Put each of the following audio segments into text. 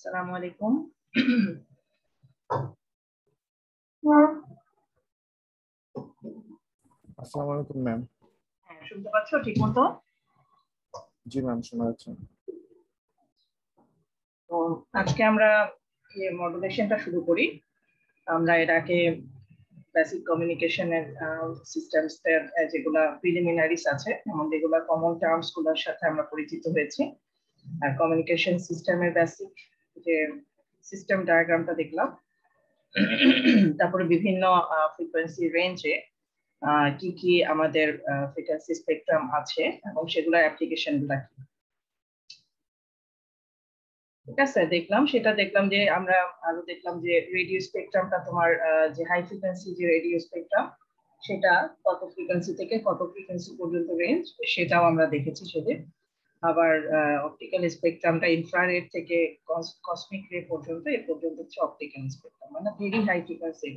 আসসালামু আলাইকুম। আসসালামু আলাইকুম ম্যাম। হ্যাঁ, শুনতে পাচ্ছ ঠিক মতো? জি ম্যাম, শোনা যাচ্ছে। তো আজকে আমরা মডুলেশনটা শুরু করি। আমরা এর আগে বেসিক কমিউনিকেশনের সিস্টেমস যেগুলা প্রিলিমিনারিস আছে, যেমন যেগুলা কমন টার্মস গুলোর সাথে আমরা পরিচিত হয়েছি, আর কমিউনিকেশন সিস্টেমের বেসিক যে সিস্টেম ডায়াগ্রামটা দেখলাম। তারপরে বিভিন্ন ফ্রিকোয়েন্সি রেঞ্জে কি কি আমাদের ফ্রিকোয়েন্সি স্পেকট্রাম আছে এবং সেগুলোর অ্যাপ্লিকেশন গুলা কি, ঠিক আছে দেখলাম। সেটা দেখলাম যে আমরা আরো দেখলাম যে রেডিও স্পেকট্রামটা তোমার যে হাই ফ্রিকোয়েন্সি যে রেডিও স্পেকট্রাম, সেটা কত ফ্রিকোয়েন্সি থেকে কত ফ্রিকোয়েন্সি পর্যন্ত রেঞ্জ, সেটাও আমরা দেখেছি সেদিন। আবার অপটিক্যাল স্পেকট্রামটা ইনফ্রারেড থেকে কসমিক রে পর্যন্ত, এ পর্যন্ত হচ্ছে অপটিক্যাল স্পেকট্রাম, মানে ভেরি হাই ফ্রিকোয়েন্সি।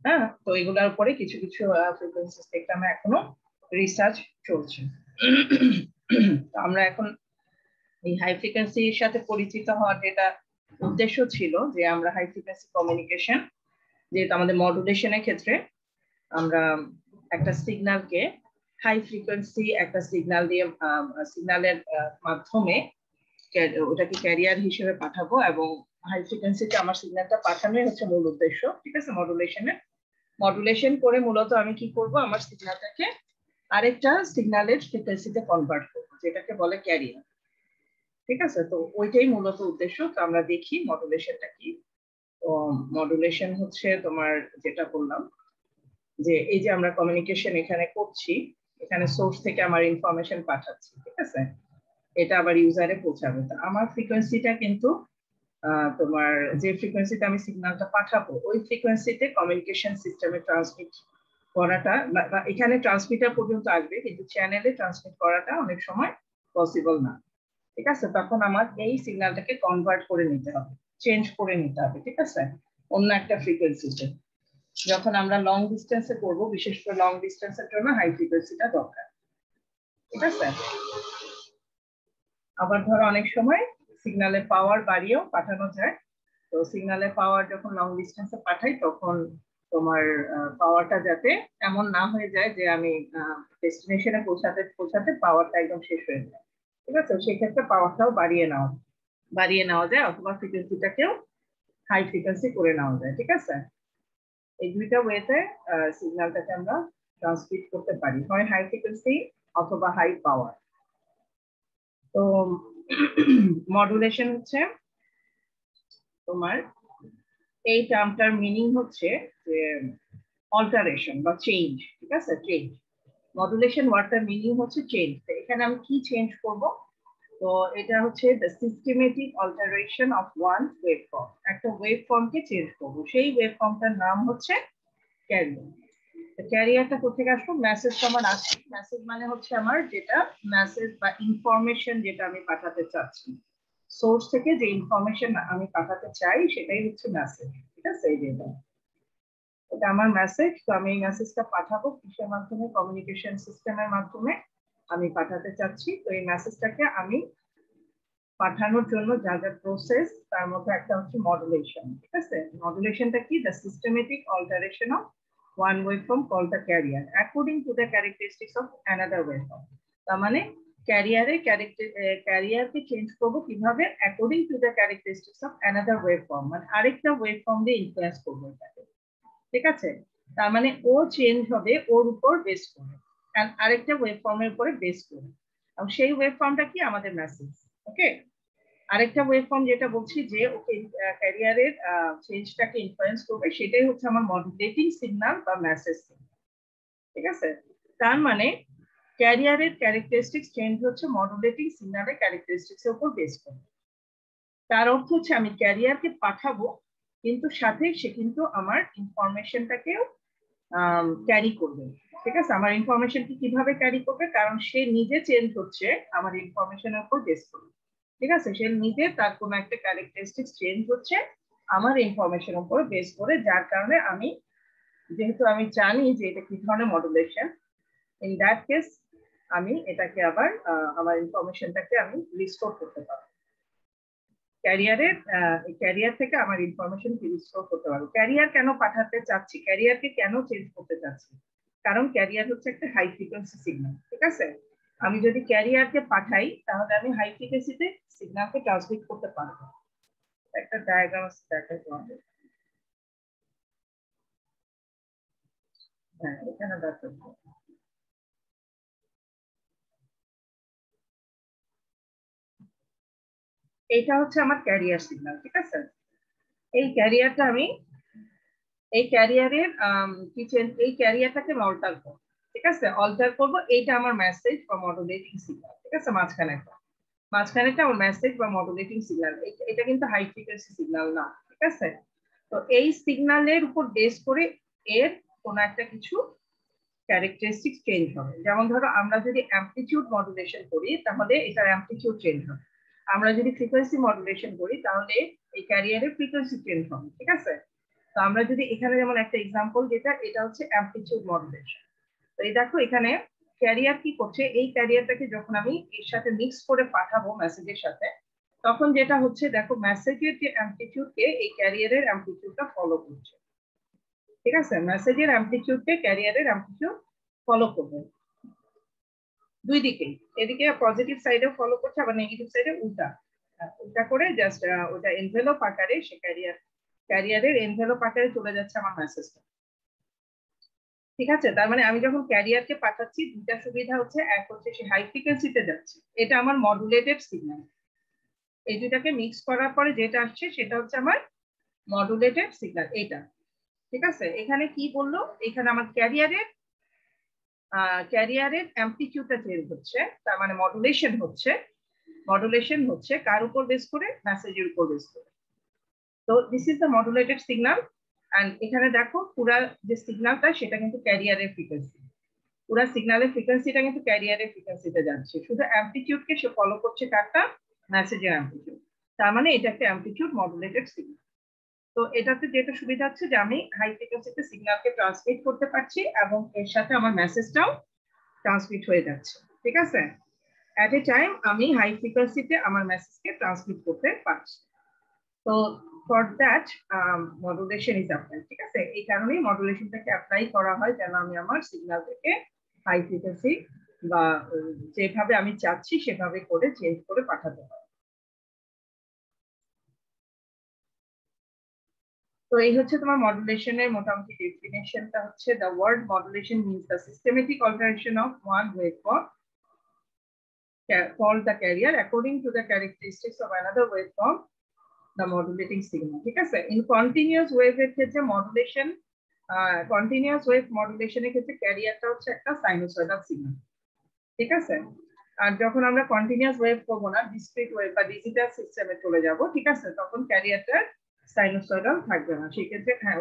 হ্যাঁ, তো এগুলোর উপরে কিছু কিছু ফ্রিকোয়েন্সি স্পেকট্রামে এখনো রিসার্চ চলছে। আমরা এখন এই হাই ফ্রিকোয়েন্সির সাথে পরিচিত হওয়ার যেটা উদ্দেশ্য ছিল, যে আমরা হাই ফ্রিকোয়েন্সি কমিউনিকেশন, যেহেতু আমাদের মডুলেশনের ক্ষেত্রে আমরা একটা সিগন্যালকে হাই ফ্রিকোয়েন্সি একটা সিগন্যাল দিয়ে সিগন্যালের মাধ্যমে ওটাকে ক্যারিয়ার হিসেবে পাঠাবো, এবং হাই ফ্রিকোয়েন্সিতে আমার সিগন্যালটা পাঠানোই হচ্ছে মূল উদ্দেশ্য, ঠিক আছে। মডুলেশন করে মূলত আমি কি করব, আমার সিগন্যালটাকে আরেকটা সিগন্যালের ফ্রিকোয়েন্সিতে কনভার্ট করব, যেটাকে বলে ক্যারিয়ার, ঠিক আছে। তো ওইটাই মূলত উদ্দেশ্য। তো আমরা দেখি মডুলেশনটা কি। তো মডুলেশন হচ্ছে তোমার যেটা বললাম, যে এই যে আমরা কমিউনিকেশন এখানে করছি, এখানে সোর্স থেকে আমার ইনফরমেশন পাঠাচ্ছি, ঠিক আছে, এটা আবার ইউজারে পৌঁছাবে। তো আমার ফ্রিকোয়েন্সিটা কিন্তু তোমার যে ফ্রিকোয়েন্সিতে আমি সিগন্যালটা পাঠাবো, ওই ফ্রিকোয়েন্সিতে কমিউনিকেশন সিস্টেমে ট্রান্সমিট করাটা, বা এখানে ট্রান্সমিটার পর্যন্ত আসবে, কিন্তু চ্যানেলে ট্রান্সমিট করাটা অনেক সময় পসিবল না, ঠিক আছে। তখন আমার এই সিগন্যালটাকে কনভার্ট করে নিতে হবে, চেঞ্জ করে নিতে হবে, ঠিক আছে, অন্য একটা ফ্রিকোয়েন্সিতে। যখন আমরা লং ডিস্টেন্সে করব, বিশেষ করে লং ডিস্টেন্সের জন্য হাই ফ্রিকোয়েন্সিটা দরকার, ঠিক আছে। আবার ধরো অনেক সময় সিগন্যালের পাওয়ার বাড়িয়েও পাঠানো যায়। তো সিগন্যালের পাওয়ার যখন লং ডিস্টেন্সে পাঠাই, তখন তোমার পাওয়ারটা যাতে এমন না হয়ে যায় যে আমি ডেস্টিনেশনে পৌঁছাতে পৌঁছাতে পাওয়ারটা একদম শেষ হয়ে যায়, ঠিক আছে। সেক্ষেত্রে পাওয়ারটাও বাড়িয়ে নেওয়া যায়, অথবা ফ্রিকোয়েন্সিটাকেও হাই ফ্রিকোয়েন্সি করে নেওয়া যায়, ঠিক আছে। এই দুইটা ওয়েতে সিগন্যালটাকে আমরা ট্রান্সমিট করতে পারি, হয় হাই ফ্রিকোয়েন্সি অথবা হাই পাওয়ার। তো মডুলেশন হচ্ছে তোমার, এই টার্মটার মিনিং হচ্ছে যে অল্টারেশন বা চেঞ্জ, ঠিক আছে, চেঞ্জ। মডুলেশন ওয়ার্ডটার মিনিং হচ্ছে চেঞ্জ। তো এখানে আমি কি চেঞ্জ করব, তো এটা হচ্ছে the systematic alteration of one wave form. একটা ওয়েভ ফর্মকে চেঞ্জ করব, সেই ওয়েভ ফর্মটার নাম হচ্ছে ক্যারিয়ার। ক্যারিয়ারটা কোথেকে আসবো, মেসেজ আমার আসছে। মেসেজ মানে হচ্ছে আমার যেটা মেসেজ বা ইনফরমেশন যেটা আমি পাঠাতে চাচ্ছি, সোর্স থেকে যে ইনফরমেশন আমি পাঠাতে চাই, সেটাই হচ্ছে মেসেজ, ঠিক আছে। এই যেটা, এটা আমার মেসেজ। তো আমি এই মেসেজটা পাঠাবো কিসের মাধ্যমে, কমিউনিকেশন সিস্টেমের মাধ্যমে আমি পাঠাতে চাচ্ছি। তো এই মেসেজটাকে আমি পাঠানোর জন্য যা যা প্রসেস, তার মধ্যে একটা হচ্ছে মডুলেশন, ঠিক আছে। মডুলেশনটা কি, the systematic alteration of one waveform called the carrier according to the characteristics of another waveform। তার মানে ক্যারিয়ারকে চেঞ্জ করব কিভাবে, according to the characteristics of another waveform, মানে আরেকটা ওয়েভফর্ম দিয়ে ইনফ্লুয়েন্স করবো এটাকে, ঠিক আছে। তার মানে ও চেঞ্জ হবে ওর উপর বেস করে, আরেকটা ওয়েভফর্মের উপরে বেস করে, এবং সেই ওয়েভফর্মটা কি, আমাদের মেসেজ, ওকে। আরেকটা ওয়েভফর্ম যেটা বলছি যে ওকে ক্যারিয়ারের চেঞ্জটাকে ইনফ্লুয়েন্স করবে, সেটাই হচ্ছে আমার মডুলেটিং সিগন্যাল বা মেসেজ সিগন্যাল, ঠিক আছে। তার মানে ক্যারিয়ারের ক্যারেক্টারিস্টিক্স চেঞ্জ হচ্ছে মডুলেটিং সিগন্যালের ক্যারেক্টারিস্টিক্স এর উপর বেস করে। তার অর্থ হচ্ছে আমি ক্যারিয়ারকে পাঠাবো, কিন্তু সাথে সে কিন্তু আমার ইনফরমেশনটাকেও ক্যারি করবে, ঠিক আছে। আমার ইনফরমেশনকে কিভাবে ক্যারি করবে, কারণ সে নিজে চেঞ্জ হচ্ছে আমার ইনফরমেশনের উপর বেস করে, ঠিক আছে। সে নিজে তার কোনো একটা ক্যারেক্টারিস্টিক্স চেঞ্জ হচ্ছে আমার ইনফরমেশনের উপর বেস করে, যার কারণে আমি, যেহেতু আমি জানি যে এটা কি ধরনের মডুলেশন, ইন দ্যাট কেস আমি এটাকে আবার আমার ইনফরমেশনটাকে আমি রিস্টোর করতে পারবো, ক্যারিয়ারের ক্যারিয়ার থেকে আমার ইনফরমেশন রিস্টোর করতে পারবো। ক্যারিয়ার কেন পাঠাতে চাচ্ছি, ক্যারিয়ারকে কেন চেঞ্জ করতে চাচ্ছি, কারণ ক্যারিয়ার হচ্ছে একটা হাই ফ্রিকোয়েন্সি সিগন্যাল। ঠিক আছে, আমি যদি ক্যারিয়ারকে পাঠাই তাহলে আমি হাই ফ্রিকোয়েন্সিতে সিগন্যালকে ট্রান্সমিট করতে পারবো। একটা ডায়াগ্রাম দেখাই তোমাদের। হ্যাঁ, এখানে দেখো, এইটা হচ্ছে আমার ক্যারিয়ার সিগন্যাল। ঠিক আছে, এই ক্যারিয়ারটা আমি এই ক্যারিয়ারের এই ক্যারিয়ারটাকে অল্টার করব। ঠিক আছে, অল্টার করব, এইটা আমার মেসেজ বা মডুলেটিং সিগন্যাল। ঠিক আছে, মাঝখানেটা আমার মেসেজ বা মডুলেটিং সিগন্যাল। এটা কিন্তু হাই ফ্রিকোয়েন্সি সিগন্যাল না। ঠিক আছে, তো এই সিগন্যালের উপর বেস করে এর কোন একটা কিছু ক্যারেক্টারিস্টিক্স চেঞ্জ হবে। যেমন ধরো আমরা যদি অ্যামপ্লিটিউড মডুলেশন করি তাহলে এটার অ্যামপ্লিটিউড চেঞ্জ হবে, আমরা যদি ফ্রিকোয়েন্সি মডুলেশন করি তাহলে এই ক্যারিয়ারের ফ্রিকোয়েন্সি চেঞ্জ হবে। ঠিক আছে, তো আমরা যদি এখানে যেমন একটা এক্সাম্পল, যেটা এটা হচ্ছে অ্যামপ্লিটিউড মডুলেশন। তো এই দেখো এখানে ক্যারিয়ার কি করছে, এই ক্যারিয়ারটাকে যখন আমি এর সাথে মিক্স করে পাঠাবো মেসেজের সাথে, তখন যেটা হচ্ছে দেখো মেসেজের যে অ্যামপ্লিটিউডকে এই ক্যারিয়ারের অ্যামপ্লিটিউডটা ফলো করছে। ঠিক আছে, মেসেজের অ্যামপ্লিটিউডকে ক্যারিয়ারের অ্যামপ্লিটিউড ফলো করবে দুই দিকেই, এদিকে পজিটিভ সাইডেও ফলো করছে আবার নেগেটিভ সাইডে উল্টা উল্টা করে জাস্ট ওটা এনভেলপ আকারে সে ক্যারিয়ারের এনভেলপ আকারে চলে যাচ্ছে আমার মেসেজটা। ঠিক আছে, তার মানে আমি যখন ক্যারিয়ারকে পাঠাচ্ছি দুইটা সুবিধা হচ্ছে, এক হচ্ছে সে হাই ফ্রিকোয়েন্সিতে যাচ্ছে, এটা আমার মডুলেটেড সিগন্যাল। এই দুটাকে মিক্স করার পরে যেটা আসছে সেটা হচ্ছে আমার মডুলেটেড সিগন্যাল এইটা। ঠিক আছে, এখানে কি বললো, এখানে আমার ক্যারিয়ারের অ্যামপ্লিটিউডটা চেঞ্জ হচ্ছে, তার মানে মডুলেশন হচ্ছে কার উপর বেস করে, মেসেজের উপর বেস করে। তো this is the modulated signal. And এখানে দেখো পুরা যে সিগন্যালটা সেটা কিন্তু ক্যারিয়ারের ফ্রিকোয়েন্সি, পুরা সিগন্যালের ফ্রিকোয়েন্সিটা কিন্তু ক্যারিয়ারের ফ্রিকোয়েন্সিতে যাচ্ছে, শুধু অ্যামপ্লিটিউডকে সে ফলো করছে কারটা, মেসেজের অ্যামপ্লিটিউড। তার মানে এটা একটা অ্যামপ্লিটিউড মডুলেটেড সিগন্যাল। তো এটাতে যেটা সুবিধা হচ্ছে যে আমি হাই ফ্রিকোয়েন্সিতে সিগন্যালকে ট্রান্সমিট করতে পারছি এবং এর সাথে আমার মেসেজটাও ট্রান্সমিট হয়ে যাচ্ছে। ঠিক আছে, এট এ টাইম আমি হাই ফ্রিকোয়েন্সিতে আমার মেসেজকে ট্রান্সমিট করতে পারছি। তো for that modulation is apply. ঠিক আছে, এই কারণেই মডুলেশনটাকে অ্যাপ্লাই করা হয় যেন আমি আমার সিগন্যাল থেকে হাই ফ্রিকোয়েন্সি বা যেভাবে আমি চাচ্ছি সেভাবে করে চেঞ্জ করে পাঠাতে পারি। তো এই হচ্ছে তোমার মডুলেশনের মোটামুটি ডেফিনেশনটা হচ্ছে, the word modulation means the systematic alteration of one waveform called the carrier according to the characteristics of another waveform, the modulating signal. ঠিক আছে, in continuous wave এর ক্ষেত্রে মডুলেশন, কন্টিনিউয়াস ওয়েভ মডুলেশনের ক্ষেত্রে ক্যারিয়ারটা হচ্ছে একটা সাইনোসয়েডাল সিগন্যাল। ঠিক আছে, আর যখন আমরা কন্টিনিউয়াস ওয়েভ করবো না, ডিসক্রিট ওয়েভ বা ডিজিটাল সিস্টেমে চলে যাব, ঠিক আছে, তখন ক্যারিয়ারটা সাইনোসয়েডাল থাকবে না। সেক্ষেত্রে হ্যাঁ,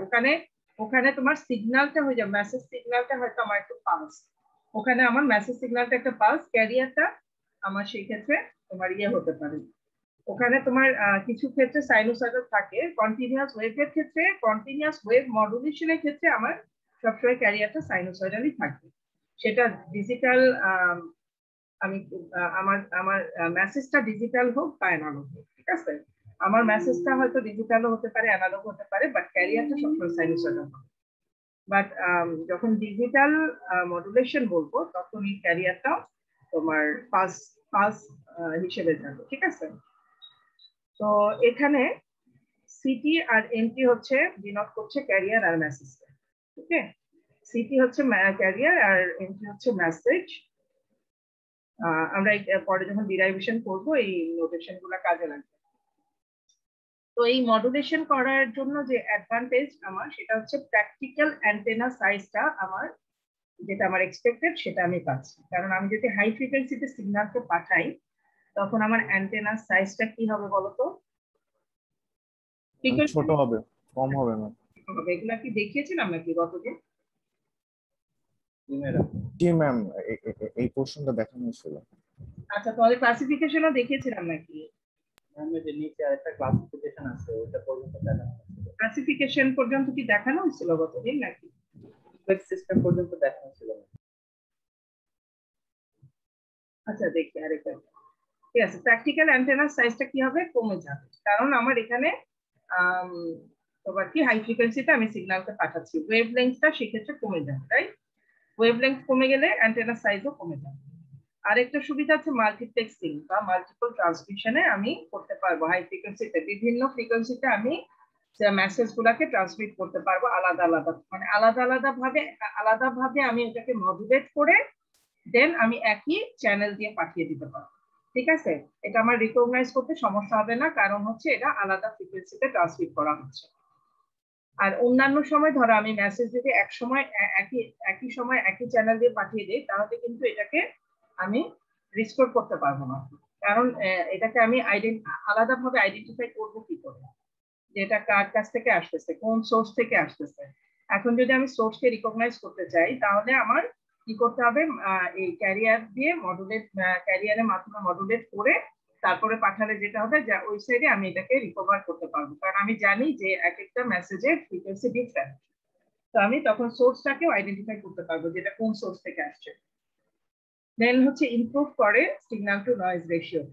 ওখানে তোমার সিগন্যালটা হয়ে যাবে, মেসেজ সিগন্যালটা হয়তো আমার একটু পালস, ওখানে আমার মেসেজ সিগন্যালটা একটা পালস, ক্যারিয়ারটা আমার সেই ক্ষেত্রে তোমার ইয়ে হতে পারে। ওখানে তোমার কিছু ক্ষেত্রে সাইনোসয়েডাল থাকে, কন্টিনিউয়াস ওয়েভের ক্ষেত্রে, কন্টিনিউয়াস ওয়েভ মডুলেশনের ক্ষেত্রে আমার সবসময় ক্যারিয়ারটা সাইনোসয়েডালই থাকে, সেটা ডিজিটাল, আমি আমার আমার মেসেজটা ডিজিটাল হোক বা অ্যানালগ হোক। ঠিক আছে, আমার মেসেজটা হয়তো ডিজিটালও হতে পারে, অ্যানালগ হতে পারে, বাট ক্যারিয়ারটা সবসময় সাইনোসয়েডাল হবে। বাট যখন ডিজিটাল মডুলেশন বলবো তখন এই ক্যারিয়ারটাও তোমার পালস পালস হিসেবে যাবে। ঠিক আছে, তো এখানে সিটি আর এনটি হচ্ছে ডিনোট করছে ক্যারিয়ার আর মেসেজকে। ওকে, সিটি হচ্ছে ক্যারিয়ার আর এনটি হচ্ছে মেসেজ। আমরা পরে যখন ডিরাইভেশন করব এই নোটেশন গুলো কাজে লাগবে। তো এই মডুলেশন করার জন্য যে অ্যাডভান্টেজ আমার, সেটা হচ্ছে প্র্যাকটিক্যাল অ্যান্টেনা সাইজটা আমার, যেটা আমার এক্সপেক্টেড সেটা আমি পাচ্ছি। কারণ আমি যদি হাই ফ্রিকোয়েন্সিতে সিগন্যালকে পাঠাই তখন আমার অ্যান্টেনার সাইজটা কি হবে বলতো, ছোট হবে, কম হবে না। এগুলা কি দেখিয়েছিলাম নাকি গতদিন? জি ম্যাম, এই পোর্শনটা দেখানো হয়েছিল। আচ্ছা, তাহলে ক্লাসিফিকেশনও দেখিয়েছিলাম নাকি? যে নিচে আরেকটা ক্লাসিফিকেশন আছে ওটা পর্যন্ত দেখানো হয়েছিল। ক্লাসিফিকেশন পর্যন্ত কি দেখানো হয়েছিল গতদিন নাকি? কমপ্লেক্স সিস্টেম পর্যন্ত দেখানো ছিল। আচ্ছা দেখি আরেকটা, ঠিক আছে, প্র্যাকটিক্যাল অ্যান্টেনার সাইজটা কি হবে, কমে যাবে, কারণ আমার এখানে তোমার কি হাই ফ্রিকোয়েন্সিতে আমি সিগন্যালকে পাঠাচ্ছি, ওয়েভ লেন্থটা সেক্ষেত্রে কমে যাবে, রাইট? ওয়েভ লেন্থ কমে গেলে অ্যান্টেনার সাইজও কমে যাবে। আরেকটা সুবিধা আছে মাল্টিপ্লেক্সিং বা মাল্টিপল ট্রান্সমিশনে আমি করতে পারবো, হাই ফ্রিকোয়েন্সিতে বিভিন্ন ফ্রিকোয়েন্সিতে আমি মেসেজ গুলাকে ট্রান্সমিট করতে পারবো আলাদা আলাদা, মানে আলাদা ভাবে আমি এটাকে মডুলেট করে দেন আমি একই চ্যানেল দিয়ে পাঠিয়ে দিতে পারবো। ঠিক আছে, এটা আমার রিকগনাইজ করতে সমস্যা হবে না, কারণ হচ্ছে এটা আলাদা ফ্রিকোয়েন্সিতে ট্রান্সমিট করা হচ্ছে। আর অন্যান্য সময় ধরো আমি মেসেজ যদি একই সময় একই চ্যানেল দিয়ে পাঠিয়ে দিই, তাহলে কিন্তু এটাকে আমি রিস্টোর করতে পারবো না, কারণ এটাকে আমি আলাদাভাবে আইডেন্টিফাই করবো কি করে যে এটা কার কাছ থেকে আসতেছে, কোন সোর্স থেকে আসতেছে। এখন যদি আমি সোর্সকে রিকগনাইজ করতে চাই, তাহলে আমার কি করতে হবে, এই ক্যারিয়ার দিয়ে ক্যারিয়ারের মাধ্যমে মডুলেট করে তারপরে পাঠালে যেটা হবে যে ওই সাইডে আমি এটাকে রিকভার করতে পারবো, কারণ আমি জানি যে এক একটা মেসেজের ফ্রিকোয়েন্সি ডিফারেন্ট। তো আমি তখন সোর্সটাকেও আইডেন্টিফাই করতে পারবো যেটা কোন সোর্স থেকে আসছে। দেন হচ্ছে ইমপ্রুভ করে signal to noise ratio.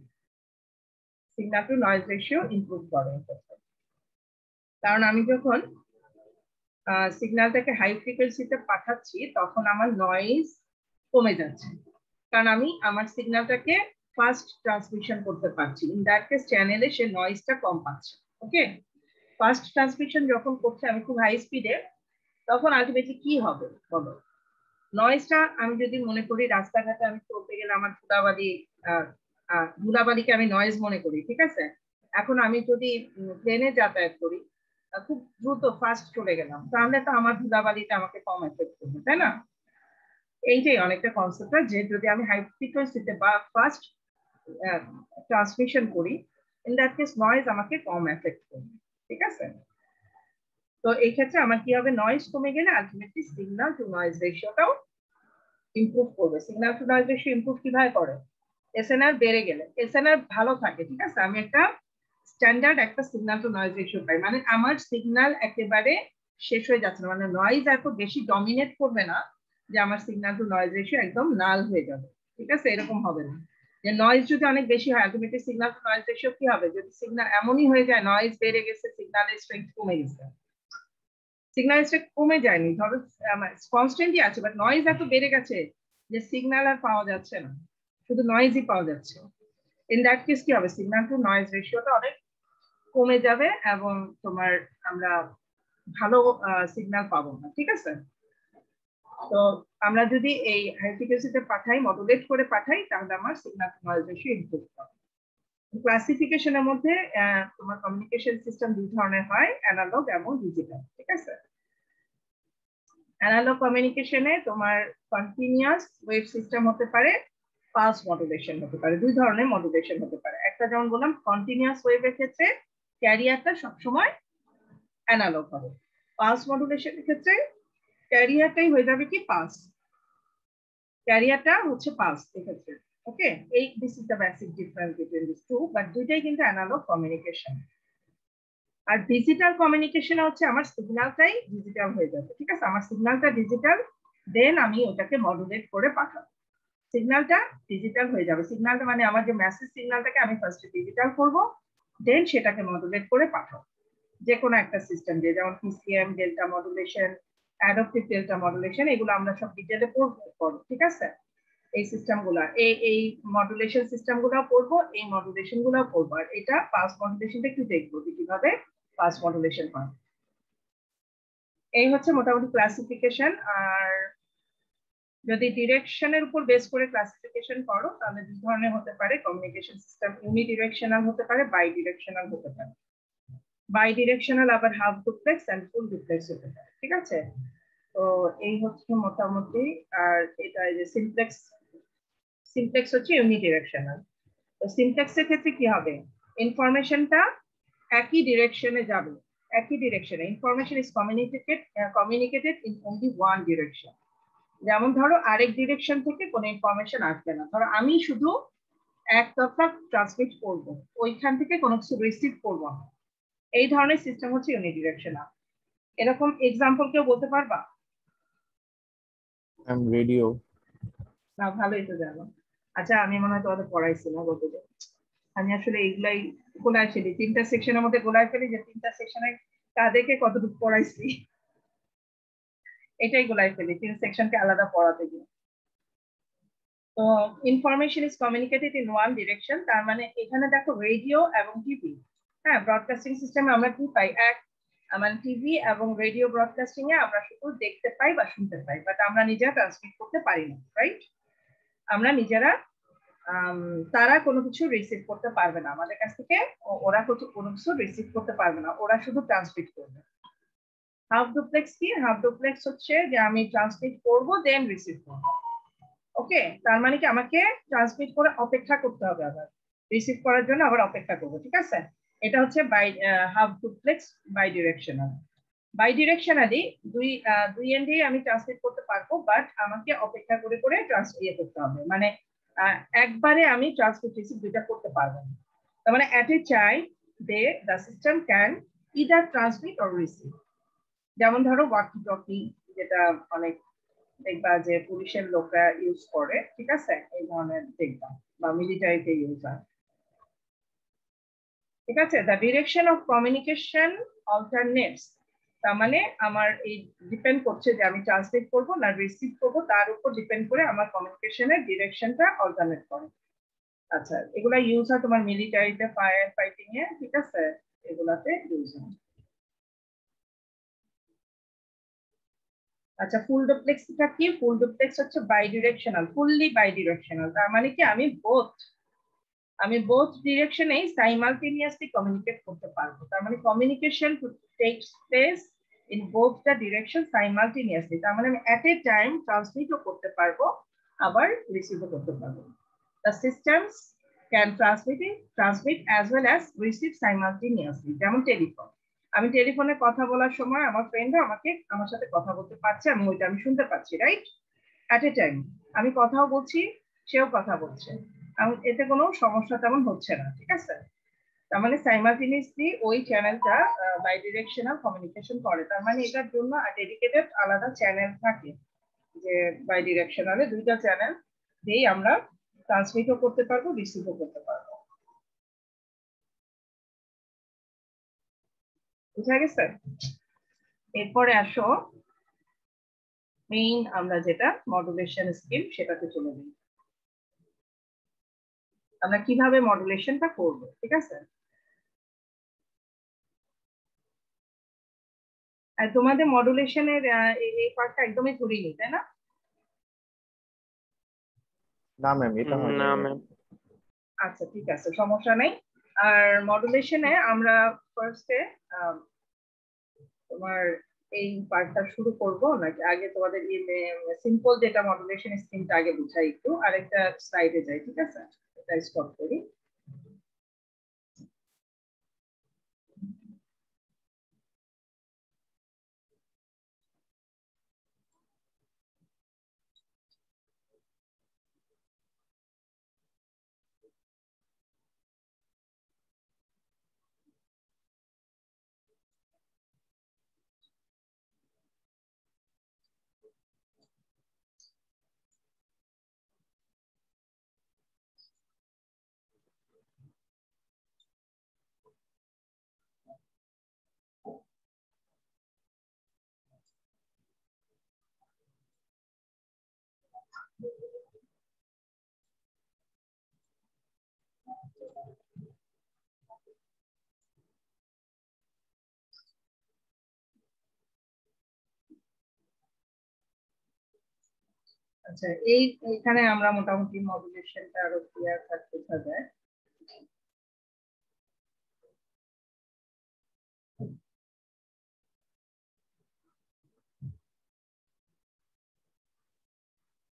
Signal to noise ratio improve করে, কারণ আমি যখন সিগন্যালটাকে হাই ফ্রিকোয়েন্সিতে পাঠাচ্ছি তখন আমার নয়েজ কমে যাচ্ছে, কারণ আমি আমার সিগন্যালটাকে ফাস্ট ট্রান্সমিশন করতে পারছি, ইন দ্যাট কেস চ্যানেলে সে নয়েজটা কম পাচ্ছে। ওকে, ফাস্ট ট্রান্সমিশন যখন করছে আমি খুব হাই স্পিডে, তখন আলটিমেটলি কি হবে বলো, নয়েজটা আমি যদি মনে করি রাস্তাঘাটে আমি চলতে গেলে আমার ধুলাবালিকে আমি নয়েজ মনে করি, ঠিক আছে, এখন আমি যদি প্লেনে যাতায়াত করি, খুব দ্রুত ফাস্ট চলে গেলাম, তাহলে তো আমার ধুলাবালিটা আমাকে কম এফেক্ট করবে, তাই না? এইটাই অনেকটা কনসেপ্ট, যে যদি আমি হাই ফ্রিকোয়েন্সিতে বা ফাস্ট ট্রান্সমিশন করি, ইন দ্যাট কেস নয়েজ আমাকে কম এফেক্ট করবে। ঠিক আছে, তো এই ক্ষেত্রে আমার কি হবে, নয়েজ কমে গেলে আলটিমেটলি সিগন্যাল টু নয়েজ রেশিওটাও ইমপ্রুভ করবে। Signal to noise ratio improve কিভাবে করে, এসএনআর বেড়ে গেলে এসএনআর ভালো থাকে, ঠিক আছে, আমি একটা স্ট্যান্ডার্ড একটা সিগন্যাল টু নয়েজ রেশিও পাই, মানে আমার সিগন্যাল একেবারে শেষ হয়ে যাচ্ছে না, মানে নয়েজ এত বেশি ডমিনেট করবে না যে আমার সিগন্যাল টু নয়েজ রেশিও একদম নাল হয়ে যাবে। ঠিক আছে, এরকম হবে না, যে নয়েজ যদি অনেক বেশি হয় ultimately signal to noise ratio কি হবে, যদি সিগন্যাল এমনই হয়ে যায় নয়েজ বেড়ে গেছে সিগন্যালের স্ট্রেংথ কমে গেছে, সিগন্যাল স্ট্রেংথ কমে যায়নি, ধরো কনস্ট্যান্টই আছে, বাট নয়েজ এত বেড়ে গেছে যে সিগন্যাল আর পাওয়া যাচ্ছে না, শুধু নয়েজই পাওয়া যাচ্ছে, ইন দ্যাট কেস কি হবে, সিগন্যাল টু নয়েজ রেশিওটা অনেক কমে যাবে এবং তোমার আমরা ভালো সিগন্যাল পাবো না। ঠিক আছে, তো আমরা যদি এই হাই ফ্রিকোয়েন্সিতে পাঠাই, মডুলেট করে পাঠাই, তাহলে আমার signal to noise ratio improve হবে। ক্লাসিফিকেশনের মধ্যে তোমার কমিউনিকেশন সিস্টেম দুই ধরনের হয়, অ্যানালগ এবং ডিজিটাল। ঠিক আছে, অ্যানালগ কমিউনিকেশনে তোমার কন্টিনিউয়াস ওয়েভ সিস্টেম হতে পারে, পালস মডুলেশন হতে পারে, দুই ধরনের মডুলেশন হতে পারে। একটা যেমন বললাম কন্টিনিউয়াস ওয়েভের ক্ষেত্রে ক্যারিয়ারটা সবসময় অ্যানালগ হবে, পালস মডুলেশনের ক্ষেত্রে ক্যারিয়ারটাই হয়ে যাবে কি পালস, ক্যারিয়ারটা হচ্ছে পালস এক্ষেত্রে। Okay, this is the basic difference between this two, but দুইটাই কিন্তু অ্যানালগ কমিউনিকেশন। আর ডিজিটাল কমিউনিকেশন হচ্ছে আমার সিগন্যালটাই ডিজিটাল হয়ে যাবে। ঠিক আছে, আমার সিগন্যালটা ডিজিটাল, দেন আমি ওটাকে মডুলেট করে পাঠাবো, সিগন্যালটা ডিজিটাল হয়ে যাবে। সিগন্যালটা মানে আমার যে মেসেজ সিগন্যালটাকে আমি ফার্স্টে ডিজিটাল করব, দেন সেটাকে মডুলেট করে পাঠাবো যে কোনো একটা সিস্টেম দিয়ে, যেমন PCM, delta modulation, adaptive delta modulation, এগুলো আমরা সব ডিটেইলে পড়বো। ঠিক আছে, এই সিস্টেমগুলো এই মডুলেশন সিস্টেমগুলো পড়বো, এই মডুলেশন গুলো পড়বো, আর এটা পালস মডুলেশনটা একটু দেখবো যে কিভাবে পালস মডুলেশন হয়। এই হচ্ছে মোটামুটি ক্লাসিফিকেশন। আর যদি ডিরেকশনের উপর বেস করে ক্লাসিফিকেশন করো, তাহলে দুই ধরনের হতে পারে কমিউনিকেশন সিস্টেম, ইউনিডিরেকশনাল হতে পারে, বাই ডিরেকশনাল হতে পারে। বাই ডিরেকশনাল আবার half duplex and full duplex হতে পারে। ঠিক আছে, তো এই হচ্ছে মোটামুটি। আর এটা যে সিমপ্লেক্স হচ্ছে ইউনিডিরেকশনাল। তো সিমপ্লেক্সের ক্ষেত্রে কি হবে, ইনফরমেশনটা একই ডিরেকশনে যাবে, একই ডিরেকশনে information is communicated in only one direction. যেমন ধরো আরেক ডিরেকশন থেকে কোনো ইনফরমেশন আসবে না, ধরো আমি শুধু একতরফা ট্রান্সমিট করব, ওইখান থেকে কোনো কিছু রিসিভ করবো না, এই ধরনের সিস্টেম হচ্ছে ইউনিডিরেকশনাল। এরকম এক্সাম্পল কেউ বলতে পারবা? রেডিও। না, ভালোই তো জানো। আচ্ছা, আমি মনে হয় তোমাদের পড়াইছি না বলতে, আমি আসলে এইগুলাই গোলায় ফেলি, 3টা সেকশনের মধ্যে গোলায় ফেলি যে 3টা সেকশনে কাদেরকে কতটুকু পড়াইছি, এটাই গোলায় ফেলি 3 সেকশনকে আলাদা পড়াতে গিয়ে। তো information is communicated in one direction, তার মানে এখানে দেখো রেডিও এবং টিভি, হ্যাঁ ব্রডকাস্টিং সিস্টেমে আমরা কি পাই, মানে টিভি এবং রেডিও ব্রডকাস্টিং এ আমরা শুধু দেখতে পাই বা শুনতে পাই, বাট আমরা নিজেরা ট্রান্সমিট করতে পারি না, রাইট? আমরা নিজেরা তারা কোনো কিছু রিসিভ করতে পারবে না আমাদের কাছ থেকে, ওরা কোনো কিছু রিসিভ করতে পারবে না, ওরা শুধু ট্রান্সমিট করবে। হাফ ডুপ্লেক্স কি? হাফ ডুপ্লেক্স হচ্ছে যে আমি ট্রান্সমিট করব দেন রিসিভ করব। ওকে, তার মানে কি আমাকে ট্রান্সমিট করে অপেক্ষা করতে হবে, আবার রিসিভ করার জন্য আবার অপেক্ষা করব, ঠিক আছে? এটা হচ্ছে half duplex bidirectional. Bidirectionally দুই এন্ডে আমি ট্রান্সমিট করতে পারবো, বাট আমাকে অপেক্ষা করে করে ট্রান্সফার করতে হবে, মানে একবারে আমি ট্রান্সমিট রিসিভ দুইটা করতে পারবো না। তার মানে at a time the system can either transmit or receive. যেমন ধরো ওয়াকি টকি, যেটা অনেক দেখবা যে পুলিশের লোকরা ইউজ করে, ঠিক আছে, এই ধরনের দেখবা, বা মিলিটারিতে ইউজ হয়, ঠিক আছে? The direction of communication alternates, তার মানে আমার এই ডিপেন্ড করছে যে আমি ট্রান্সমিট করবো না রিসিভ করবো, তার উপর ডিপেন্ড করে আমার কমিউনিকেশনের ডিরেকশনটা অল্টারনেট করে। আচ্ছা, এগুলা ইউজ হয় তোমার মিলিটারিতে, ফায়ার ফাইটিং এ, ঠিক আছে, এগুলাতে ইউজ হয়। আচ্ছা, ফুল ডুপ্লেক্সটা কি? ফুল ডুপ্লেক্স হচ্ছে bidirectional, fully bidirectional, তার মানে কি আমি বোথ ডিরেকশনেই সাইমালটেনিয়াসলি কমিউনিকেট করতে পারবো। তার মানে communication tax place in both the direction simultaneously, তার মানে আমি এট এ টাইম ট্রান্সমিটও করতে পারবো আবার রিসিভও করতে পারবো। The systems can transmit as well as receive simultaneously. যেমন টেলিফোন, আমি টেলিফোনে কথা বলার সময় আমার ফ্রেন্ডও আমার সাথে কথা বলতে পারছে, আমি শুনতে পাচ্ছি, রাইট? অ্যাট এ টাইম আমি কথাও বলছি, সেও কথা বলছে, এতে কোনো সমস্যা তেমন হচ্ছে না, ঠিক আছে? তার মানে সাইমালটেনিয়াসলি ওই চ্যানেলটা বাই ডিরেকশনাল কমিউনিকেশন করে, তার মানে এটার জন্য ডেডিকেটেড আলাদা চ্যানেল থাকে, যে বাই ডিরেকশনালে দুইটা চ্যানেল দিয়েই আমরা ট্রান্সমিটও করতে পারবো, রিসিভও করতে পারবো। বুঝা গেছে? এরপরে আসো মেইন আমরা যেটা মডুলেশন স্কিম সেটাতে চলে যাই, আমরা কিভাবে মডুলেশনটা করবো, ঠিক আছে? আর তোমাদের মডুলেশনের এই পার্টটা একদমই করিনি, তাই না? না ম্যাম, এটা হয়নি। না ম্যাম। আচ্ছা, ঠিক আছে, সমস্যা নেই। আর মডুলেশনে আমরা ফার্স্টে তোমার এই পার্টটা শুরু করব নাকি আগে তোমাদের সিম্পল যেটা মডুলেশন স্কিমটা আগে বুঝাই, একটু আরেকটা স্লাইডে যাই, ঠিক আছে? এটা স্টপ করি। আচ্ছা, এইখানে আমরা মোটামুটি মডুলেশনটা আরো ক্লিয়ার থাকতে যায়।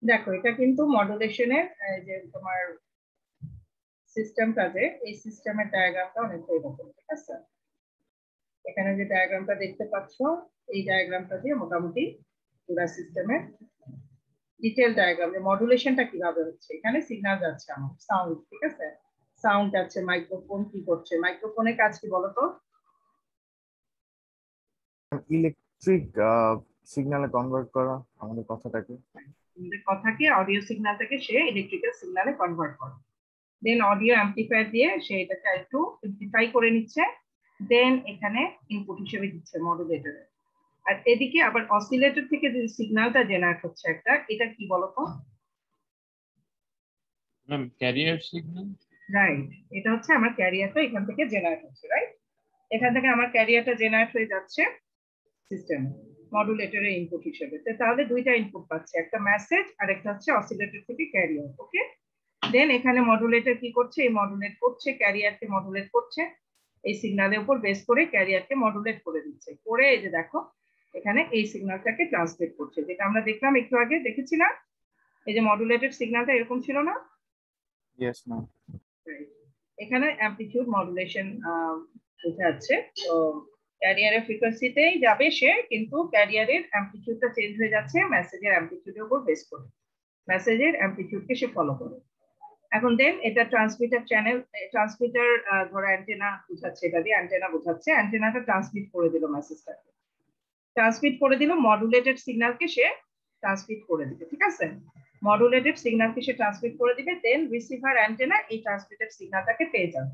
দেখো, এটা কিন্তু মডুলেশনের যে তোমার সিস্টেমটা, যে এই সিস্টেমের ডায়াগ্রামটা অনেকটা এরকম, ঠিক আছে? এখানে যে ডায়াগ্রামটা দেখতে পাচ্ছ, এই ডায়াগ্রামটা দিয়ে মোটামুটি পুরো সিস্টেমের ডিটেল ডায়াগ্রাম, যে মডুলেশনটা কিভাবে হচ্ছে। এখানে সিগন্যাল যাচ্ছে আমার সাউন্ড, ঠিক আছে? সাউন্ড যাচ্ছে, মাইক্রোফোন কি করছে, মাইক্রোফোনের কাজ কি বলতো? ইলেকট্রিক সিগন্যালে কনভার্ট করা আমাদের কথাটাকে। আমাদের কথাকে অডিও সিগন্যাল থেকে সে ইলেকট্রিক্যাল সিগন্যালে কনভার্ট করে। দেন অডিও অ্যাম্পলিফায়ার দিয়ে সে এটাকে একটু সিম্পলিফাই করে নিচ্ছে, দেন এখানে ইনপুট হিসেবে দিচ্ছে মডুলেটরে। আর এদিকে আবার অসিলেটর থেকে যে সিগন্যালটা জেনারেট হচ্ছে একটা, এটা কি বলতো? Ma'am career signal. রাইট, এটা হচ্ছে আমার ক্যারিয়ারটা এখান থেকে জেনারেট হচ্ছে, রাইট? এখান থেকে আমার ক্যারিয়ারটা জেনারেট হয়ে যাচ্ছে সিস্টেম মডুলেটরের ইনপুট হিসেবে। তাহলে দুইটা ইনপুট পাচ্ছে, একটা মেসেজ আর একটা হচ্ছে অসিলেটর থেকে ক্যারিয়ার। ওকে, দেন এখানে মডুলেটর কি করছে? এই মডুলেট করছে, ক্যারিয়ারকে মডুলেট করছে, এই সিগন্যালের উপর বেস করে ক্যারিয়ারকে মডুলেট করে দিচ্ছে, করে এই যে দেখো এখানে এই সিগন্যালটাকে ট্রান্সলেট করছে, যেটা আমরা দেখলাম একটু আগে, দেখেছি না? এই যে মডুলেটেড সিগন্যালটা এরকম ছিল না? Yes ma'am. এখানে অ্যামপ্লিটিউড মডুলেশন বোঝাচ্ছে। তো ক্যারিয়ারের ফ্রিকোয়েন্সিতেই যাবে সে, কিন্তু ক্যারিয়ারের অ্যামপ্লিটিউডটা চেঞ্জ হয়ে যাচ্ছে মেসেজের অ্যামপ্লিটিউডের উপর বেস করে, মেসেজের অ্যামপ্লিটিউডকে সে ফলো করে। এখন দেন এটা ট্রান্সমিটার চ্যানেল, ট্রান্সমিটার ধরো অ্যান্টেনা বোঝাচ্ছে, এটা দিয়ে অ্যান্টেনা বোঝাচ্ছে, অ্যান্টেনাটা ট্রান্সমিট করে দিল মেসেজটাকে, ট্রান্সমিট করে দিল মডুলেটেড সিগন্যালকে সে ট্রান্সমিট করে দিবে, ঠিক আছে? মডুলেটেড সিগন্যালকে সে ট্রান্সমিট করে দিবে, দেন রিসিভার অ্যান্টেনা এই ট্রান্সমিটেড সিগন্যালটাকে পেয়ে যাবে,